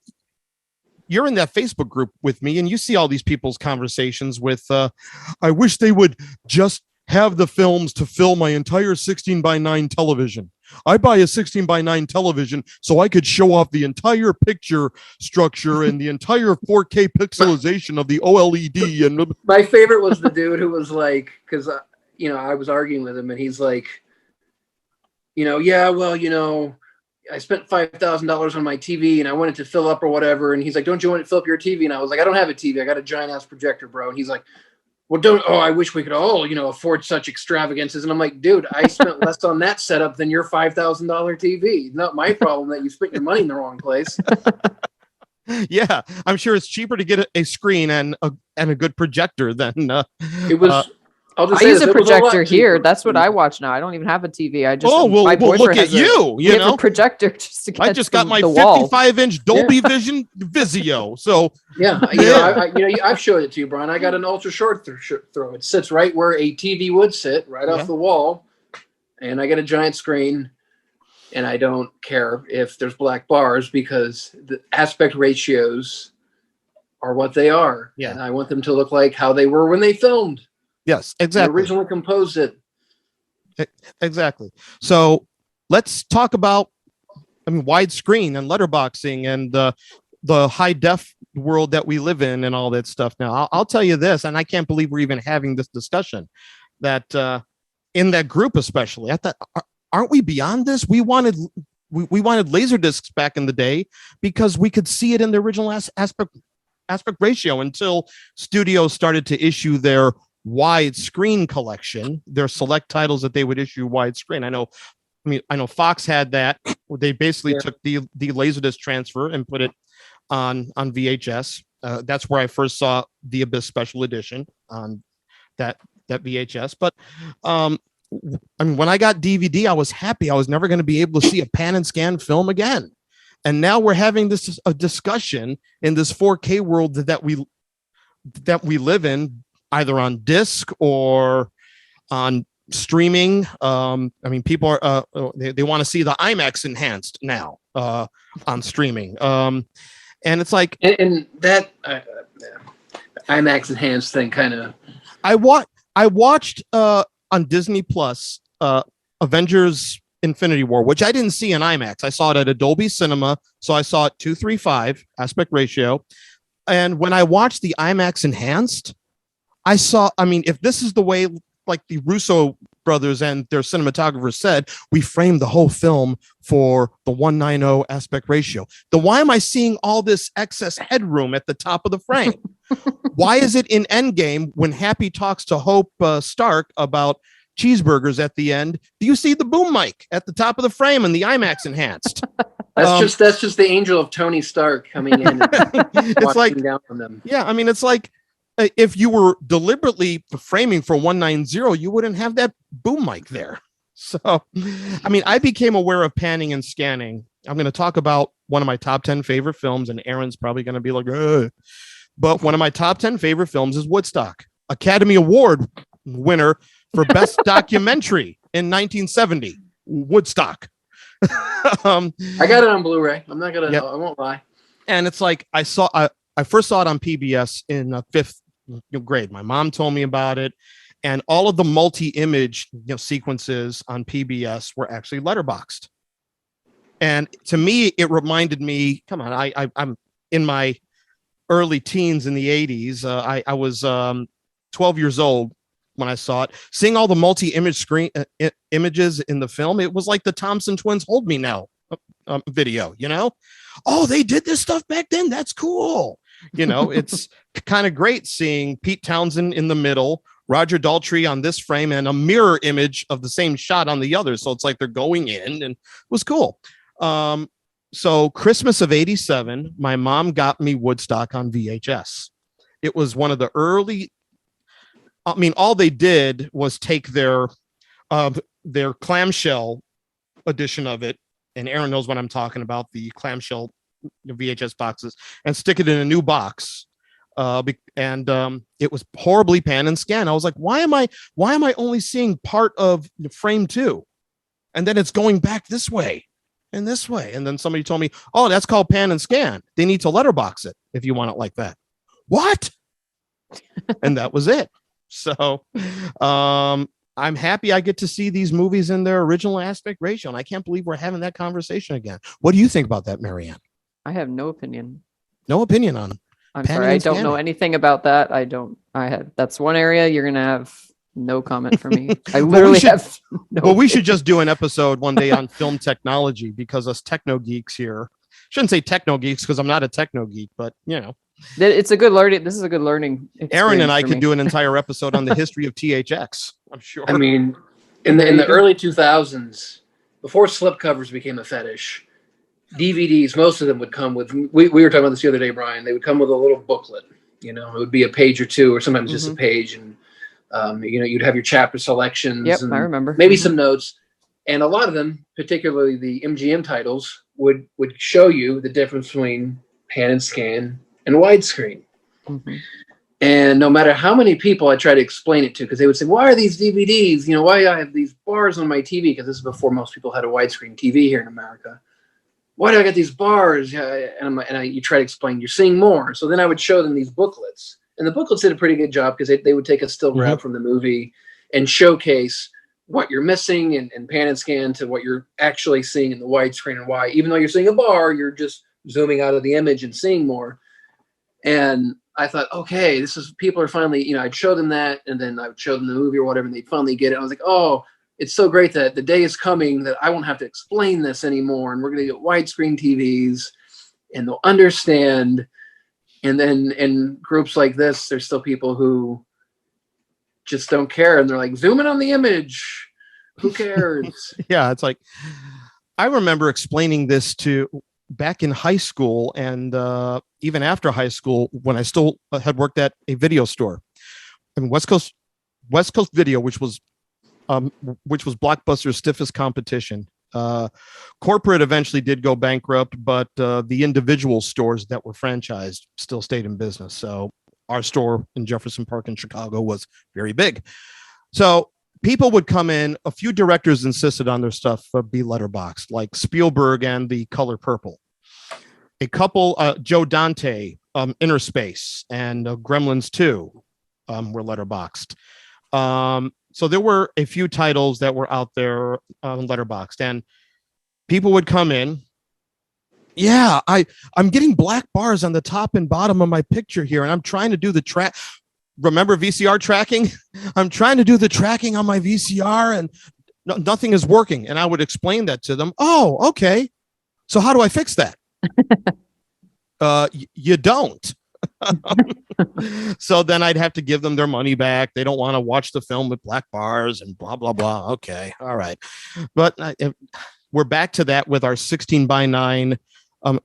you're in that Facebook group with me, and you see all these people's conversations with, I wish they would just have the films to fill my entire 16:9 television. I buy a 16:9 television so I could show off the entire picture structure and the entire 4K pixelization of the OLED. And my favorite was the dude who was like, because I was arguing with him, and he's like, I spent $5,000 on my TV and I wanted to fill up or whatever. And he's like, don't you want to fill up your TV? And I was like, I don't have a TV. I got a giant ass projector, bro. And he's like, well, I wish we could all, afford such extravagances. And I'm like, dude, I spent less on that setup than your $5,000 TV. Not my problem that you spent your money in the wrong place. Yeah, I'm sure it's cheaper to get a screen and a good projector than it was. I use a projector here. That's what I watch now. I don't even have a TV. I just my boyfriend look at you. You know, a projector just to catch I just got my 55-inch Dolby Vision Vizio. So I've showed it to you, Brian. I got an ultra short throw. It sits right where a TV would sit, right off the wall, and I got a giant screen. And I don't care if there's black bars because the aspect ratios are what they are. Yeah, and I want them to look like how they were when they filmed. Yes, exactly. They originally composed it. Exactly. So let's talk about, widescreen and letterboxing and the high def world that we live in and all that stuff. Now, I'll tell you this, and I can't believe we're even having this discussion. That in that group, especially, I thought, aren't we beyond this? We wanted laser discs back in the day because we could see it in the original aspect ratio until studios started to issue their widescreen collection, their select titles that they would issue widescreen. I know Fox had that. They basically took the Laserdisc transfer and put it on VHS. That's where I first saw The Abyss Special Edition on that VHS. But when I got DVD, I was happy. I was never going to be able to see a pan and scan film again. And now we're having a discussion in this 4K world that we live in, either on disc or on streaming. People are they want to see the IMAX enhanced now on streaming, and it's like and that IMAX enhanced thing kind of. I watched on Disney Plus Avengers Infinity War, which I didn't see in IMAX. I saw it at a Dolby Cinema, so I saw it 2:3:5 aspect ratio, and when I watched the IMAX enhanced, I saw, if this is the way, like the Russo brothers and their cinematographers said, we framed the whole film for the 1:90 aspect ratio. Then why am I seeing all this excess headroom at the top of the frame? Why is it in Endgame when Happy talks to Hope Stark about cheeseburgers at the end? Do you see the boom mic at the top of the frame and the IMAX enhanced? That's just the angel of Tony Stark coming in and it's like down on them. Yeah, it's like, if you were deliberately framing for 1:90, you wouldn't have that boom mic there. So, I became aware of panning and scanning. I'm going to talk about one of my top 10 favorite films, and Aaron's probably going to be like, ugh. But one of my top 10 favorite films is Woodstock, Academy Award winner for Best Documentary in 1970, Woodstock. I got it on Blu-ray. I'm not going to, I won't lie. And it's like, I first saw it on PBS in fifth grade. My mom told me about it, and all of the multi-image sequences on PBS were actually letterboxed. And to me, it reminded me, come on, I'm in my early teens in the 80s. I was 12 years old when I saw it. Seeing all the multi-image screen images in the film, it was like the Thompson Twins Hold Me Now video, Oh, they did this stuff back then. That's cool. It's kind of great seeing Pete Townsend in the middle, Roger Daltrey on this frame, and a mirror image of the same shot on the other. So it's like they're going in, and it was cool. So Christmas of 87, my mom got me Woodstock on VHS. It was one of the early, I mean, all they did was take their clamshell edition of it, and Aaron knows what I'm talking about, the clamshell VHS boxes, and stick it in a new box. It was horribly pan and scan. I was like, why am I only seeing part of frame 2? And then it's going back this way and this way. And then somebody told me, oh, that's called pan and scan. They need to letterbox it if you want it like that. What? And that was it. So I'm happy I get to see these movies in their original aspect ratio. And I can't believe we're having that conversation again. What do you think about that, Marianne? I have no opinion. No opinion on. I'm sorry, I don't know anything about that. That's one area you're going to have no comment for me. I literally have no opinion. We should just do an episode one day on film technology, because us techno geeks here, shouldn't say techno geeks because I'm not a techno geek, but you know. It's a good learning. This is a good learning. Aaron and I could do an entire episode on the history of THX. I'm sure. I mean, in the early 2000s, before slipcovers became a fetish, DVDs, most of them would come with, we were talking about this the other day, Brian, they would come with a little booklet, you know, it would be a page or two, or sometimes just a page. And, you know, you'd have your chapter selections. Yep, and I remember. Maybe some notes. And a lot of them, particularly the MGM titles, would show you the difference between pan and scan and widescreen. And no matter how many people I try to explain it to, because they would say, why are these DVDs, you know, why I have these bars on my TV, because this is before most people had a widescreen TV here in America. Why do I get these bars? And you try to explain, you're seeing more. So then I would show them these booklets. And the booklets did a pretty good job, because they would take a still grab from the movie and showcase what you're missing and pan and scan to what you're actually seeing in the widescreen, and why, even though you're seeing a bar, you're just zooming out of the image and seeing more. And I thought, okay, people are finally, you know, I'd show them that, and then I would show them the movie or whatever, and they'd finally get it. I was like, oh, it's so great that the day is coming that I won't have to explain this anymore, and we're going to get widescreen TVs, and they'll understand. And then in groups like this, there's still people who just don't care, and they're like, zoom in on the image. Who cares? Yeah, it's like, I remember explaining this to back in high school, and even after high school, when I still had worked at a video store, and West Coast Video, which was Blockbuster's stiffest competition. Corporate eventually did go bankrupt, but the individual stores that were franchised still stayed in business. So our store in Jefferson Park in Chicago was very big. So people would come in. A few directors insisted on their stuff be letterboxed, like Spielberg and The Color Purple. A couple, Joe Dante, Inner Space, and Gremlins 2 were letterboxed. So there were a few titles that were out there letterboxed, and people would come in. Yeah, I'm getting black bars on the top and bottom of my picture here, and I'm trying to do the track. Remember VCR tracking? I'm trying to do the tracking on my VCR, and nothing is working. And I would explain that to them. Oh, okay. So how do I fix that? You don't. So then I'd have to give them their money back. They don't want to watch the film with black bars and blah, blah, blah. Okay. All right. But we're back to that with our 16:9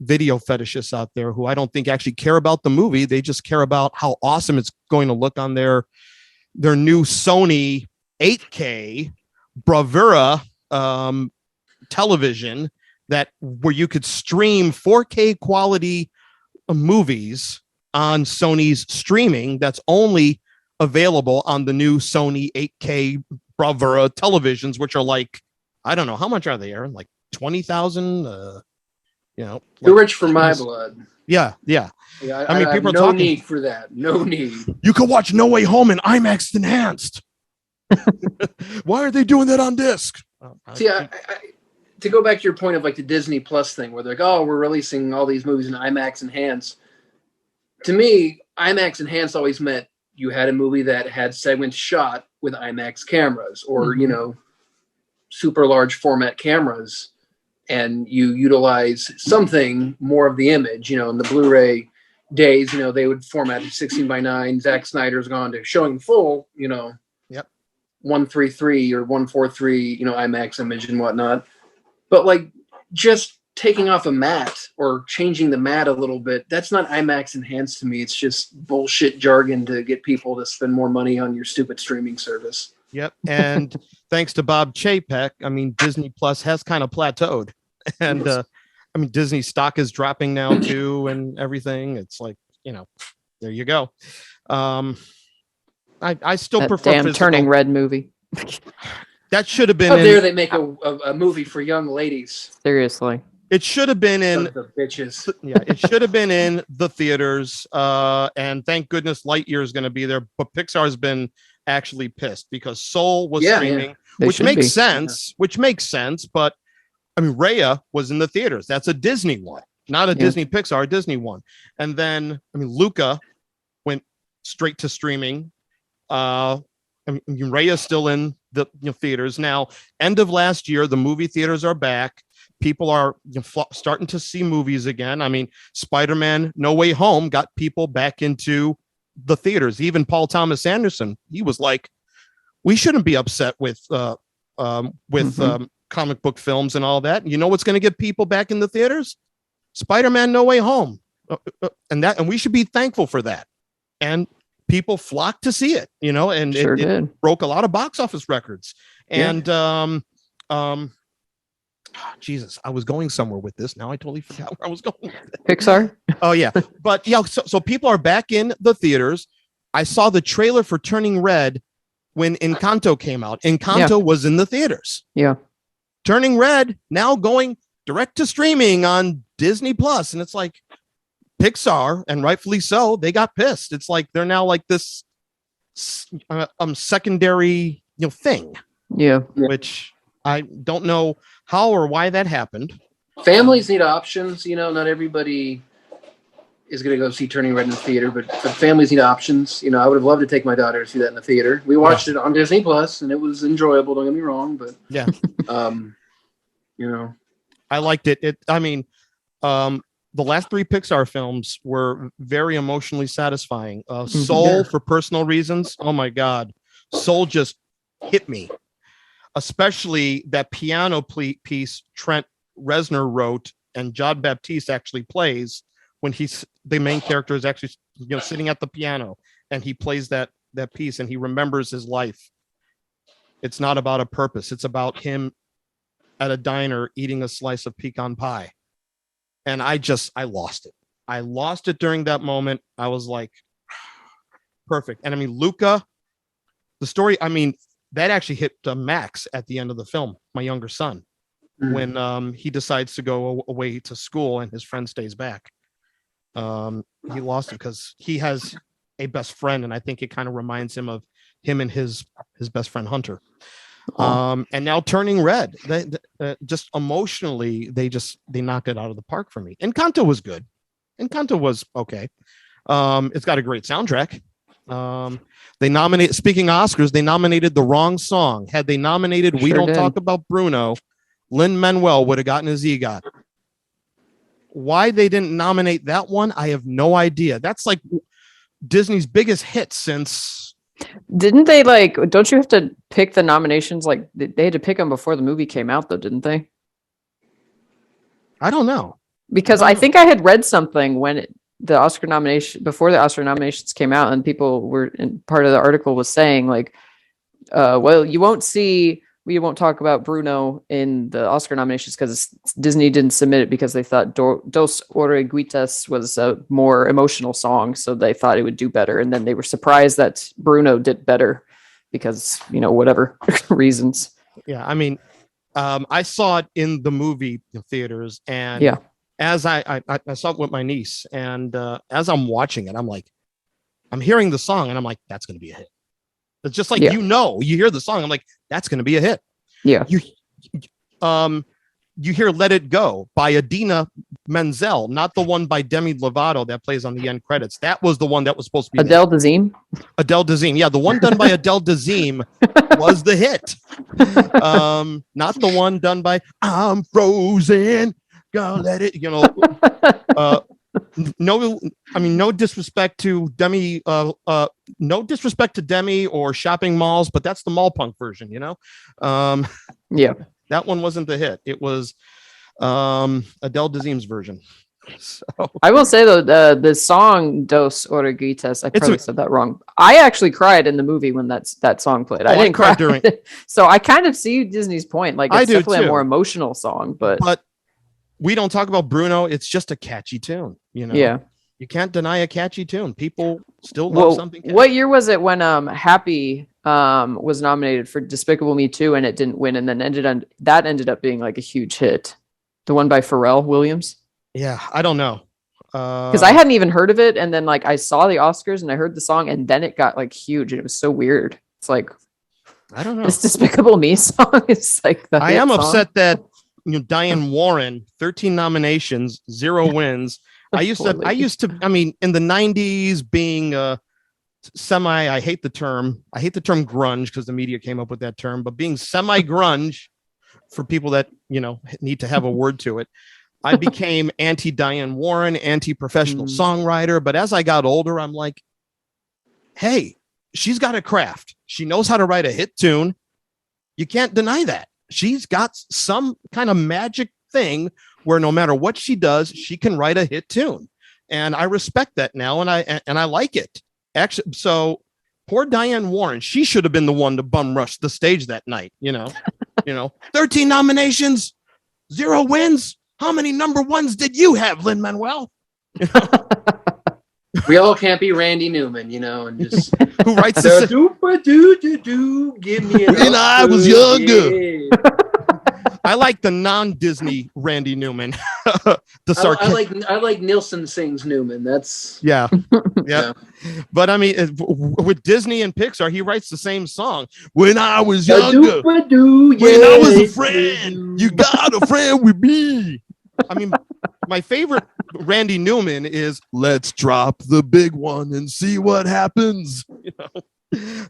video fetishists out there who I don't think actually care about the movie. They just care about how awesome it's going to look on their new Sony 8K Bravura television where you could stream 4K quality movies on Sony's streaming that's only available on the new Sony 8K Bravura televisions, which are like, I don't know, how much are they, Aaron? Like 20,000? You know, too rich for my blood. Yeah. I mean, people are talking. No need for that. No need. You could watch No Way Home in IMAX enhanced. Why are they doing that on disc? See, to go back to your point of like the Disney Plus thing, where they're like, oh, we're releasing all these movies in IMAX enhanced. To me, IMAX enhanced always meant you had a movie that had segments shot with IMAX cameras, or you know, super large format cameras, and you utilize something more of the image. You know, in the Blu-ray days, you know, they would format it 16:9. Zack Snyder's gone to showing full, you know, 133 or 143, you know, IMAX image and whatnot. But like, just taking off a mat or changing the mat a little bit, that's not IMAX enhanced to me. It's just bullshit jargon to get people to spend more money on your stupid streaming service. Yep. And thanks to Bob Chapek, I mean, Disney Plus has kind of plateaued. And I mean, Disney stock is dropping now too, and everything. It's like, there you go. I still prefer damn physical. Turning Red movie. That should have been. How dare they make a movie for young ladies? Seriously. It should have been in the bitches. Yeah, it should have been in the theaters. And thank goodness Lightyear is going to be there. But Pixar's been actually pissed because Soul was streaming, which makes sense. Which makes sense. But I mean, Raya was in the theaters. That's a Disney one, not a Disney Pixar, a Disney one. And then I mean, Luca went straight to streaming. I mean, Raya's still in the theaters now. End of last year, the movie theaters are back. People are starting to see movies again. I mean, Spider-Man No Way Home got people back into the theaters. Even Paul Thomas Anderson, he was like, we shouldn't be upset with comic book films and all that. You know what's going to get people back in the theaters? Spider-Man No Way Home. And we should be thankful for that. And people flocked to see it, and it broke a lot of box office records. And Jesus, I was going somewhere with this. Now I totally forgot where I was going with it. Pixar? Oh, yeah. But so people are back in the theaters. I saw the trailer for Turning Red when Encanto came out. Encanto was in the theaters. Yeah. Turning Red now going direct to streaming on Disney Plus. And it's like Pixar, and rightfully so, they got pissed. It's like they're now like this secondary thing. Yeah. Which I don't know how or why that happened. Families need options. Not everybody is going to go see Turning Red in the theater, but families need options. I would have loved to take my daughter to see that in the theater. We watched it on Disney Plus, and it was enjoyable. Don't get me wrong, but I liked it. The last 3 Pixar films were very emotionally satisfying. Soul, for personal reasons. Oh my God. Soul just hit me. Especially that piano piece Trent Reznor wrote and John Baptiste actually plays when the main character is actually sitting at the piano and he plays that piece and he remembers his life. It's not about a purpose. It's about him at a diner eating a slice of pecan pie. And I lost it. I lost it during that moment. I was like, perfect. And I mean, Luca, the story, that actually hit Max at the end of the film, my younger son, when he decides to go away to school and his friend stays back. He lost it because he has a best friend, and I think it kind of reminds him of him and his best friend Hunter. And now Turning Red, just emotionally, they knocked it out of the park for me. Encanto was good. Encanto was okay. It's got a great soundtrack. Speaking of Oscars, they nominated the wrong song. Had they nominated We Don't Talk About Bruno, Lin-Manuel would have gotten his EGOT. Why they didn't nominate that one, I have no idea. That's like Disney's biggest hit since. Didn't they don't you have to pick the nominations? Like they had to pick them before the movie came out though, didn't they? I don't know. Because I think I had read something when the Oscar nomination, before the Oscar nominations came out, and people were part of the article was saying well, we won't talk about Bruno in the Oscar nominations because Disney didn't submit it because they thought Dos Oreguitas was a more emotional song. So they thought it would do better. And then they were surprised that Bruno did better because, whatever reasons. Yeah. I saw it in the movie theaters and as I saw it with my niece and as I'm watching it, I'm like, I'm hearing the song and I'm like, that's going to be a hit. It's just like, you hear the song. I'm like, that's going to be a hit. Yeah. You hear Let It Go by Idina Menzel, not the one by Demi Lovato that plays on the end credits. That was the one that was supposed to be Adele Dazeem. Adele Dazeem. Yeah. The one done by Adele Dazeem was the hit. Not the one done by I'm Frozen. Go let it, no disrespect to Demi, no disrespect to Demi or Shopping Malls, but that's the mall punk version, Yeah. That one wasn't the hit. It was Adele Dazeem's version. So I will say though, the song Dos Oruguitas, I probably said that wrong. I actually cried in the movie when that song played. I didn't cry during. So I kind of see Disney's point. Like it's definitely a more emotional song, but we don't talk about Bruno. It's just a catchy tune, you know. Yeah, you can't deny a catchy tune. People still love something catchy. What year was it when Happy was nominated for Despicable Me 2 and it didn't win, and then ended up being like a huge hit? The one by Pharrell Williams. Yeah, I don't know. Because I hadn't even heard of it, and then like I saw the Oscars and I heard the song, and then it got like huge, and it was so weird. It's like, I don't know. This Despicable Me song is like I am upset that Diane Warren, 13 nominations, 0 wins. I used to. I mean, in the 90s, being I hate the term grunge because the media came up with that term, but being semi grunge for people that need to have a word to it. I became anti-Diane Warren, anti-professional songwriter. But as I got older, I'm like, hey, she's got a craft. She knows how to write a hit tune. You can't deny that. She's got some kind of magic thing where no matter what she does, she can write a hit tune. And I respect that now. And I like it. Actually, so poor Diane Warren, she should have been the one to bum rush the stage that night. 13 nominations, 0 wins. How many number ones did you have, Lin-Manuel? We all can't be Randy Newman, and just who writes the give me an when I was younger. Yeah. I like the non-Disney Randy Newman. I like Nilsson sings Newman. That's yeah. But I mean, with Disney and Pixar, he writes the same song. When I was younger, when I was a friend, you got a friend with me. I mean, my favorite Randy Newman is "Let's drop the big one and see what happens."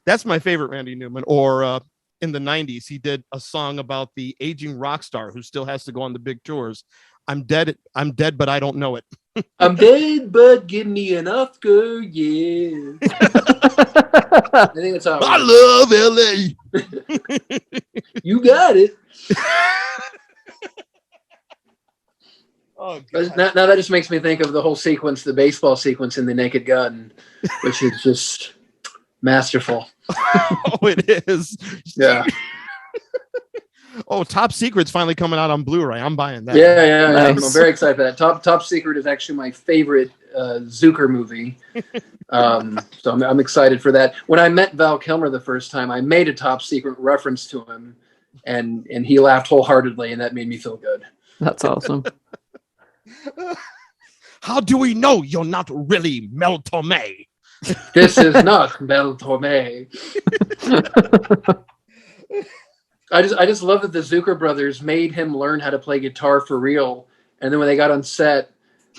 That's my favorite Randy Newman. Or in the 90s, he did a song about the aging rock star who still has to go on the big tours. I'm dead, but I don't know it. I'm dead, but give me an Oscar, yeah. I think that's how I love LA. You got it. Oh, now that just makes me think of the whole sequence, the baseball sequence in The Naked Gun, which is just masterful. Oh, it is. Yeah. Oh, Top Secret's finally coming out on Blu-ray. I'm buying that. Yeah. Nice. I'm very excited for that. Top Secret is actually my favorite Zucker movie. So I'm excited for that. When I met Val Kilmer the first time, I made a Top Secret reference to him, and he laughed wholeheartedly, and that made me feel good. That's awesome. How do we know you're not really Mel Torme? This is not Mel Torme. I just love that the Zucker brothers made him learn how to play guitar for real. And then when they got on set,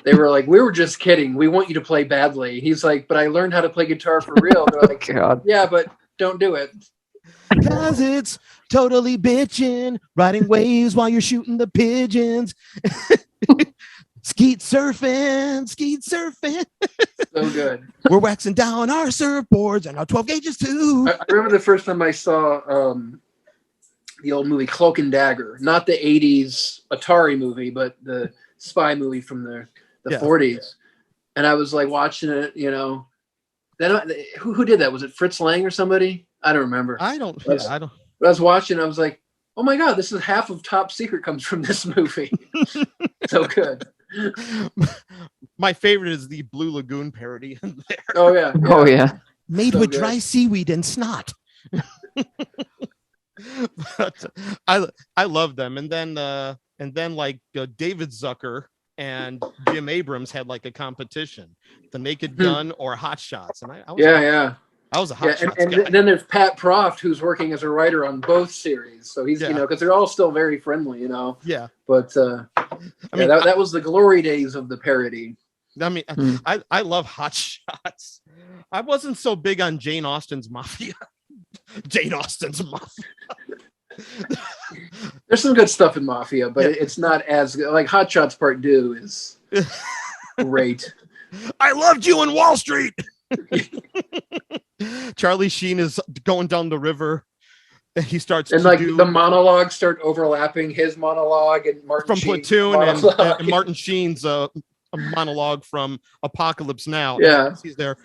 they were like, "We were just kidding. We want you to play badly." He's like, "But I learned how to play guitar for real." They're like, God. "Yeah, but don't do it." Because it's totally bitching, riding waves while you're shooting the pigeons. Skeet surfing. So good. We're waxing down our surfboards and our 12 gauges too. I remember the first time I saw the old movie Cloak and Dagger, not the 80s Atari movie, but the spy movie from the 40s. And I was like watching it, Then who did that? Was it Fritz Lang or somebody? I don't remember. I don't. But I was watching, I was like, oh my God, this is half of Top Secret comes from this movie. So good. My favorite is the Blue Lagoon parody in there. Oh yeah. Oh yeah. Made so with dry seaweed and snot. But I love them. And then like David Zucker and Jim Abrams had like a competition, The Naked Gun or Hot Shots. And I was a Hot Shots guy. And then there's Pat Proft, who's working as a writer on both series. So he's, because they're all still very friendly, Yeah. But that was the glory days of the parody. I mean, I love Hot Shots. I wasn't so big on Jane Austen's Mafia. There's some good stuff in Mafia, but it's not as good. Like Hot Shots Part 2 is great. I loved you in Wall Street. Charlie Sheen is going down the river he starts and to like do the monologues start overlapping his monologue and Martin from Sheen's Platoon monologue. and Martin Sheen's a monologue from Apocalypse Now. Yeah. And he's there.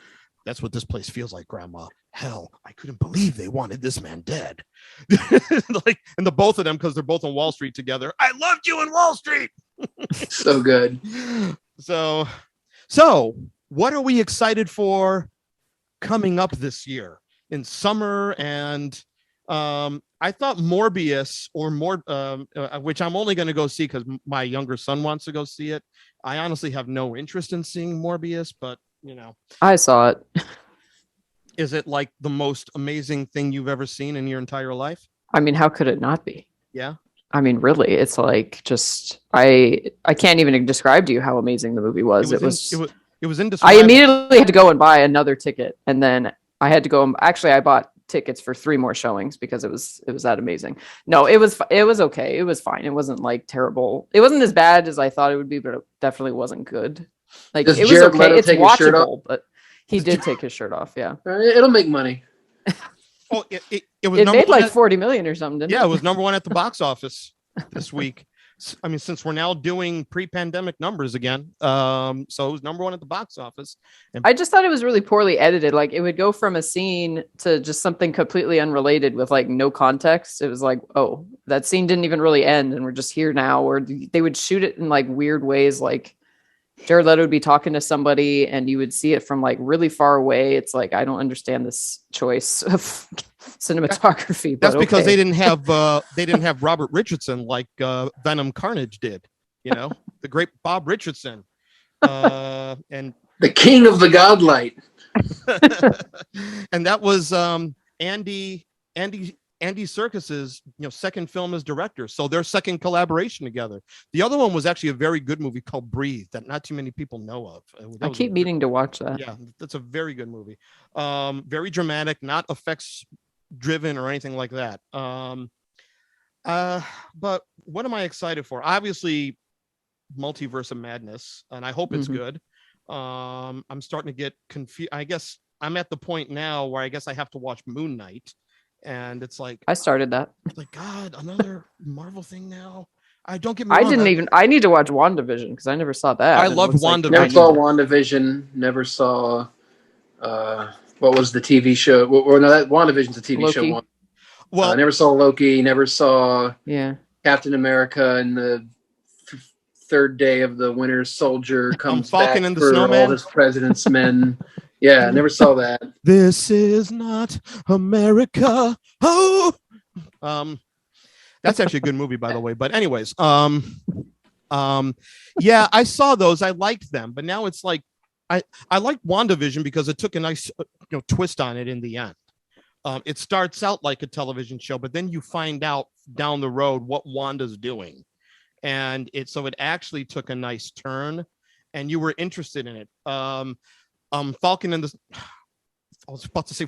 That's what this place feels like, Grandma. Hell, I couldn't believe they wanted this man dead. Like, and the both of them, because they're both on Wall Street together. I loved you in Wall Street. So good. So what are we excited for coming up this year in summer? And I thought Morbius or more, which I'm only going to go see because my younger son wants to go see it. I honestly have no interest in seeing Morbius, but I saw it. Is it like the most amazing thing you've ever seen in your entire life? I mean, how could it not be? Yeah. I mean, really, it's like just I can't even describe to you how amazing the movie was. It was indescribable. I immediately had to go and buy another ticket, and then I had to go. Actually, I bought tickets for 3 more showings because it was that amazing. No, it was okay. It was fine. It wasn't like terrible. It wasn't as bad as I thought it would be, but it definitely wasn't good. Like it was okay. It's watchable, but he did take his shirt off. Yeah, it'll make money. Oh, it made like 40 million or something. Didn't it was number 1 at the box office this week. I mean, since we're now doing pre-pandemic numbers again, so it was number 1 at the box office. And I just thought it was really poorly edited. Like it would go from a scene to just something completely unrelated with like no context. It was like, oh, that scene didn't even really end, and we're just here now. Or they would shoot it in like weird ways, like Jared Leto would be talking to somebody and you would see it from like really far away. It's like, I don't understand this choice of cinematography. That's because they didn't have Robert Richardson like Venom Carnage did, the great Bob Richardson. And the king of the godlight. And that was Andy Serkis's second film as director, so their second collaboration together. The other one was actually a very good movie called Breathe that not too many people know of. I keep meaning to watch that. Yeah, that's a very good movie. Very dramatic, not effects driven or anything like that. But what am I excited for? Obviously, Multiverse of Madness, and I hope it's good. I'm starting to get confused. I guess I'm at the point now where I guess I have to watch Moon Knight. And it's like I started that. Like, God, another Marvel thing now. I don't get me wrong. I need to watch WandaVision because I never saw that. I loved WandaVision. Never saw WandaVision. Never saw what was the TV show? Well, no, that WandaVision's a TV Loki. show. Well, I never saw Loki. Never saw Captain America and the third day of the Winter Soldier comes Falcon back and the for Snowman. All this President's Men. Yeah, never saw that. This is not America. Oh, that's actually a good movie, by the way. But anyways, yeah, I saw those. I liked them, but now it's like I liked WandaVision because it took a nice twist on it in the end. It starts out like a television show, but then you find out down the road what Wanda's doing, and it actually took a nice turn, and you were interested in it. Falcon and the I was about to say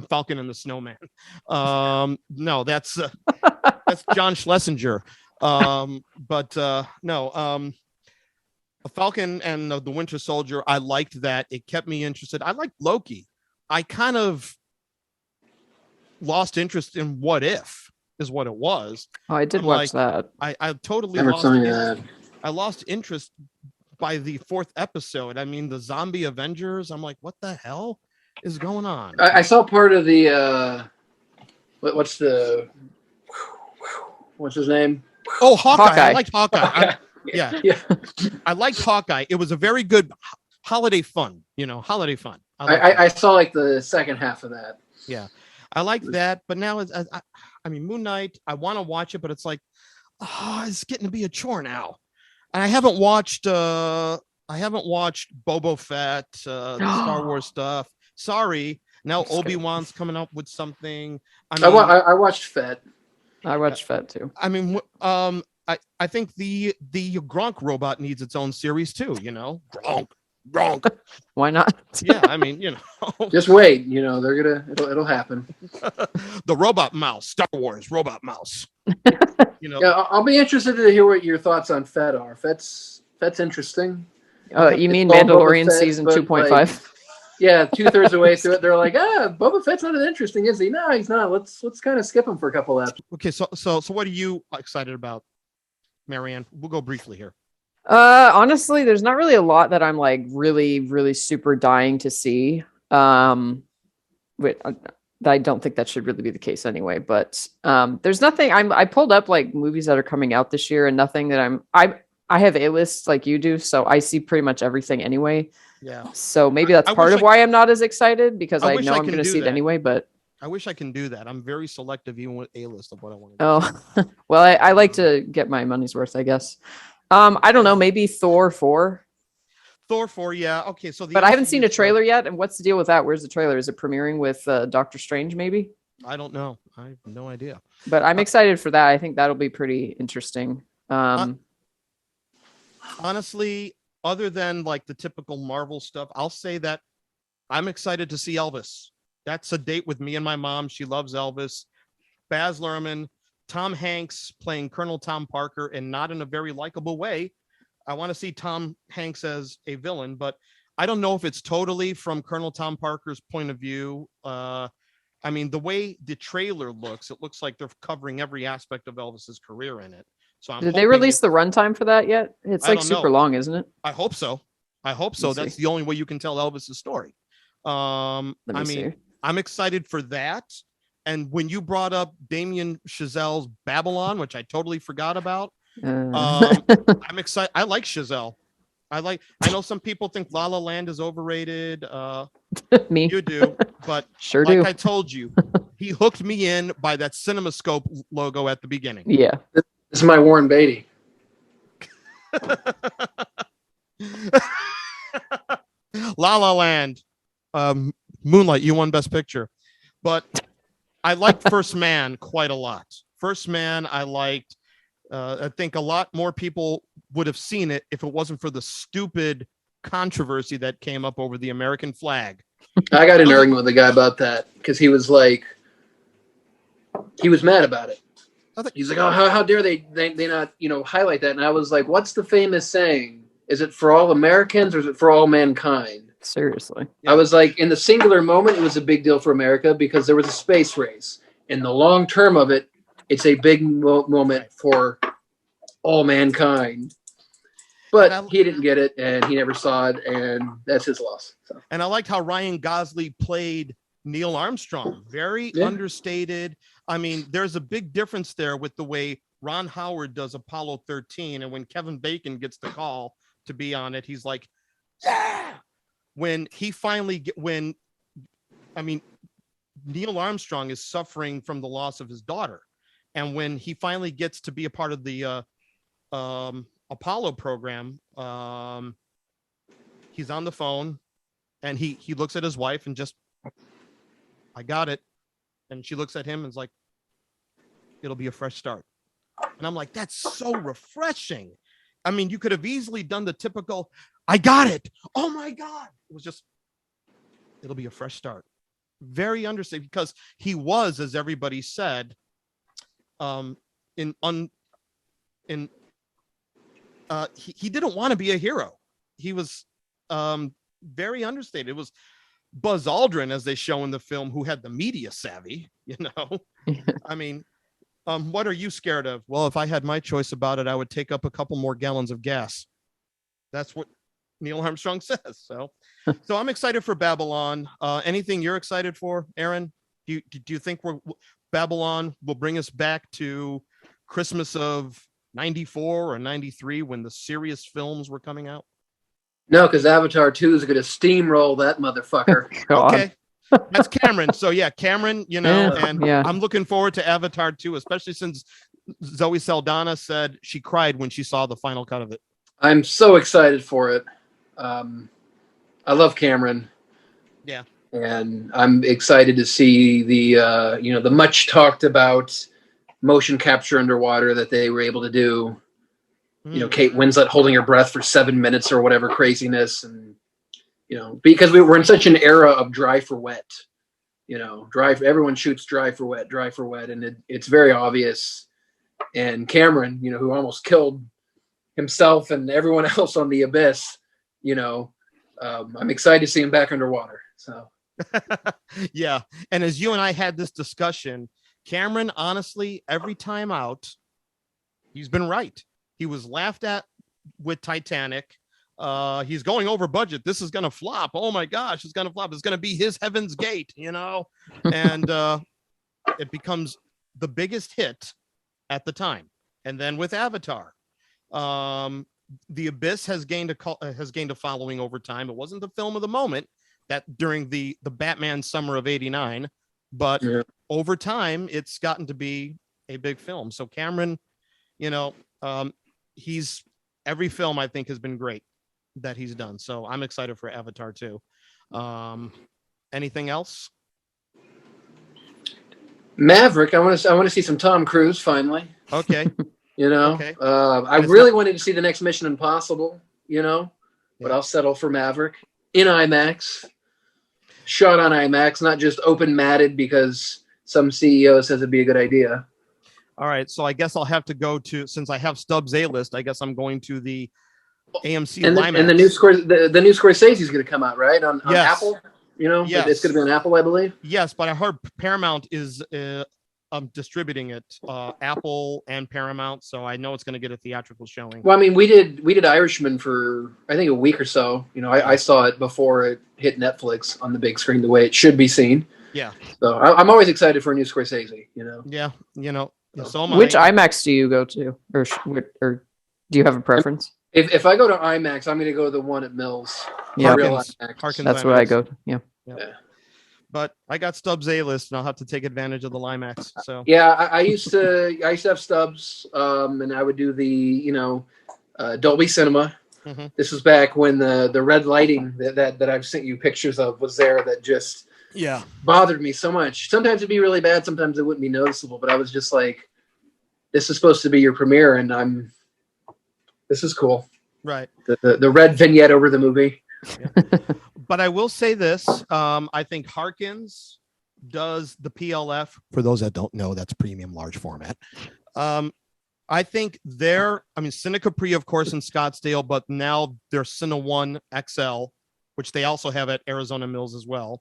Falcon and the Snowman. No, that's John Schlesinger. But no, Falcon and the Winter Soldier. I liked that. It kept me interested. I liked Loki. I kind of lost interest in What If is what it was. Oh, I did watch that. I totally never lost that. I lost interest by the 4th episode. I mean, the zombie Avengers. I'm like, what the hell is going on? I saw part of the what's his name? Oh, Hawkeye. I liked Hawkeye. Hawkeye. Yeah. I liked Hawkeye. It was a very good holiday fun. Holiday fun. I saw like the second half of that. Yeah, I like that. But now I mean, Moon Knight. I want to watch it, but it's like, it's getting to be a chore now. And I haven't watched Boba Fett, the Star Wars stuff. Sorry. Now Obi-Wan's coming up with something. I watched Fett. I watched Fett too. I mean, I think the Gronk robot needs its own series too. Gronk. Why not? Yeah, I mean, just wait. It'll happen. The robot mouse, Star Wars robot mouse. Yeah, I'll be interested to hear what your thoughts on Fett are. Fett's interesting. You mean Mandalorian season 2.5? Yeah, 2/3 of the way through it, they're like, Boba Fett's not as interesting, is he? No, he's not. Let's kind of skip him for a couple episodes. Okay, so what are you excited about, Marianne? We'll go briefly here. Honestly, there's not really a lot that I'm like really, really super dying to see. But I don't think that should really be the case anyway. But there's nothing. I pulled up like movies that are coming out this year, and nothing that I have A-lists like you do, so I see pretty much everything anyway. Yeah. So maybe that's part of why I'm not as excited, because I know I'm going to see it anyway. But I wish I can do that. I'm very selective even with A-list of what I want to do. Oh, well, I like to get my money's worth, I guess. I don't know, maybe Thor 4. Thor 4, yeah. Okay, so but I haven't seen a trailer yet. And what's the deal with that? Where's the trailer? Is it premiering with Doctor Strange, maybe? I don't know. I have no idea. But I'm excited for that. I think that'll be pretty interesting. Honestly, other than like the typical Marvel stuff, I'll say that I'm excited to see Elvis. That's a date with me and my mom. She loves Elvis. Baz Luhrmann, Tom Hanks playing Colonel Tom Parker, and not in a very likable way. I want to see Tom Hanks as a villain, but I don't know if it's totally from Colonel Tom Parker's point of view. I mean, the way the trailer looks, it looks like they're covering every aspect of Elvis's career in it. So did they release the runtime for that yet? It's like super long, isn't it? I hope so. That's the only way you can tell Elvis's story. I mean, I'm excited for that. And when you brought up Damien Chazelle's Babylon, which I totally forgot about, I'm excited. I like Chazelle. I know some people think La La Land is overrated. Me. You do, but sure like do. I told you, he hooked me in by that CinemaScope logo at the beginning. Yeah. This is my Warren Beatty. La La Land. Moonlight, you won Best Picture. But I liked First Man quite a lot. First Man, I liked. I think a lot more people would have seen it if it wasn't for the stupid controversy that came up over the American flag. I got an argument with the guy about that because he was like, he was mad about it. He's like, oh, how dare they not, highlight that? And I was like, what's the famous saying? Is it for all Americans or is it for all mankind? Seriously. Yeah. I was like, in the singular moment, it was a big deal for America because there was a space race. In the long term of it, it's a big moment for all mankind. But he didn't get it, and he never saw it, and that's his loss. So. And I liked how Ryan Gosling played Neil Armstrong. Very understated. I mean, there's a big difference there with the way Ron Howard does Apollo 13, and when Kevin Bacon gets the call to be on it, he's like, yeah! When he finally Neil Armstrong is suffering from the loss of his daughter. And when he finally gets to be a part of the Apollo program, he's on the phone and he looks at his wife and just, I got it. And she looks at him and is like, it'll be a fresh start. And I'm like, that's so refreshing. I mean, you could have easily done the typical, I got it. Oh my God. It was just, it'll be a fresh start. Very understated because he was, as everybody said, he didn't want to be a hero. He was very understated. It was Buzz Aldrin, as they show in the film, who had the media savvy, I mean, what are you scared of? Well, if I had my choice about it, I would take up a couple more gallons of gas. That's what Neil Armstrong says. So I'm excited for Babylon. Anything you're excited for, Aaron? Do you think Babylon will bring us back to Christmas of 94 or 93 when the serious films were coming out? No, because Avatar 2 is going to steamroll that motherfucker. Okay. That's Cameron. So yeah, Cameron, I'm looking forward to Avatar 2, especially since Zoe Saldana said she cried when she saw the final cut of it. I'm so excited for it. I love Cameron. Yeah. And I'm excited to see the much talked about motion capture underwater that they were able to do. Kate Winslet holding her breath for 7 minutes or whatever craziness. And, because we were in such an era of dry for wet, everyone shoots dry for wet. And it's very obvious. And Cameron, who almost killed himself and everyone else on the Abyss, I'm excited to see him back underwater. So Yeah. And as you and I had this discussion, Cameron, honestly, every time out, he's been right. He was laughed at with Titanic. He's going over budget. This is going to flop. Oh my gosh, it's going to flop. It's going to be his Heaven's Gate, and it becomes the biggest hit at the time. And then with Avatar, The Abyss has gained a following over time. It wasn't the film of the moment that during the Batman summer of '89, but over time it's gotten to be a big film. So Cameron, he's every film I think has been great that he's done. So I'm excited for Avatar too. Anything else? Maverick, I want to see some Tom Cruise finally. Okay. Okay. I really wanted to see the next Mission Impossible, but I'll settle for Maverick in IMAX, shot on IMAX, not just open matted because some CEO says it'd be a good idea. All right. So I guess I'll have to go to, since I have Stubbs A-list, I guess I'm going to the AMC and IMAX. And the new Scorsese is going to come out, right? On Apple? Yes. It's going to be on Apple, I believe. Yes, but I heard Paramount is distributing it, Apple and Paramount, so I know it's going to get a theatrical showing. Well, I mean, we did Irishman for I think a week or so. I saw it before it hit Netflix on the big screen the way it should be seen. Yeah. So I'm always excited for a new Scorsese. Yeah. So am I. Which IMAX do you go to, or do you have a preference? If I go to IMAX, I'm going to go to the one at Mills. Yeah, Harkins that's IMAX. what I go to. Yeah. But I got Stubbs A-list, and I'll have to take advantage of the IMAX. So yeah, I used to have Stubbs, and I would do the Dolby Cinema. Mm-hmm. This was back when the red lighting that I've sent you pictures of was there. That just bothered me so much. Sometimes it'd be really bad, sometimes it wouldn't be noticeable. But I was just like, this is supposed to be your premiere, and this is cool. Right. The red vignette over the movie. Yeah. But I will say this. I think Harkins does the PLF. For those that don't know, that's premium large format. I think Cine Capri, of course, in Scottsdale, but now they're Cine One XL, which they also have at Arizona Mills as well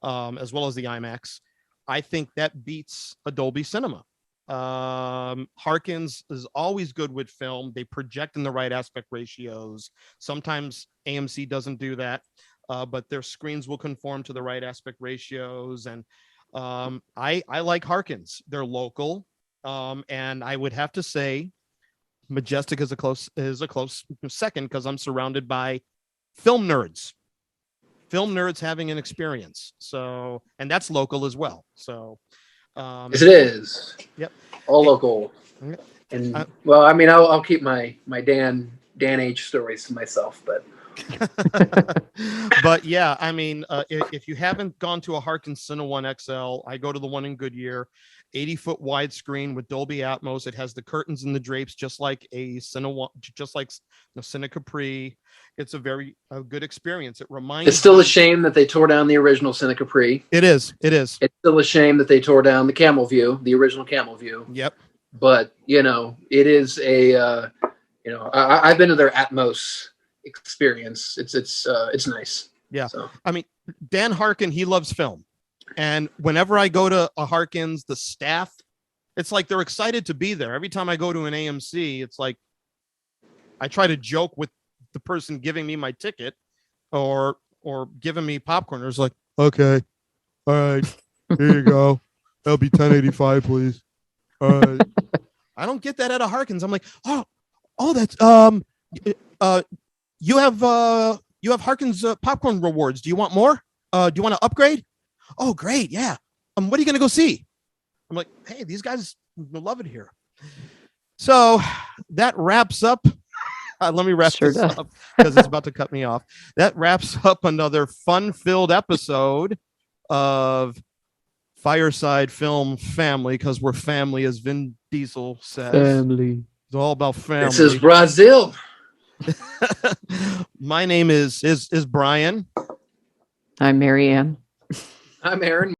as the IMAX. I think that beats a Dolby Cinema. Harkins is always good with film. They project in the right aspect ratios. Sometimes AMC doesn't do that, but their screens will conform to the right aspect ratios. And I like Harkins. They're local, and I would have to say Majestic is a close second because I'm surrounded by film nerds having an experience. So, and that's local as well. So. Yes, it is. Yep. All local. And I'll keep my Dan H stories to myself, but. But yeah, if you haven't gone to a Harkins Cine One XL, I go to the one in Goodyear, 80-foot widescreen with Dolby Atmos. It has the curtains and the drapes, just like a Cine Capri. It's a very good experience. It reminds. It's still a shame that they tore down the original Cine Capri. It is. It's still a shame that they tore down the Camel View, the original Camel View. Yep. But it is a I've been to their Atmos experience. It's nice. Yeah. So. Dan Harkin, he loves film. And whenever I go to a Harkins, the staff, it's like they're excited to be there. Every time I go to an AMC, it's like I try to joke with the person giving me my ticket or giving me popcorn. It's like, okay, all right, here you go. That'll be $10.85, please. All right. I don't get that at a Harkins. I'm like, oh, that's you have Harkins popcorn rewards. Do you want more? Do you want to upgrade? Oh, great. Yeah. What are you going to go see? I'm like, hey, these guys love it here. So that wraps up. Let me wrap this up because it's about to cut me off. That wraps up another fun-filled episode of Fireside Film Family, because we're family, as Vin Diesel says. Family. It's all about family. This is Brazil. My name is Brian. I'm Marianne. I'm Aaron.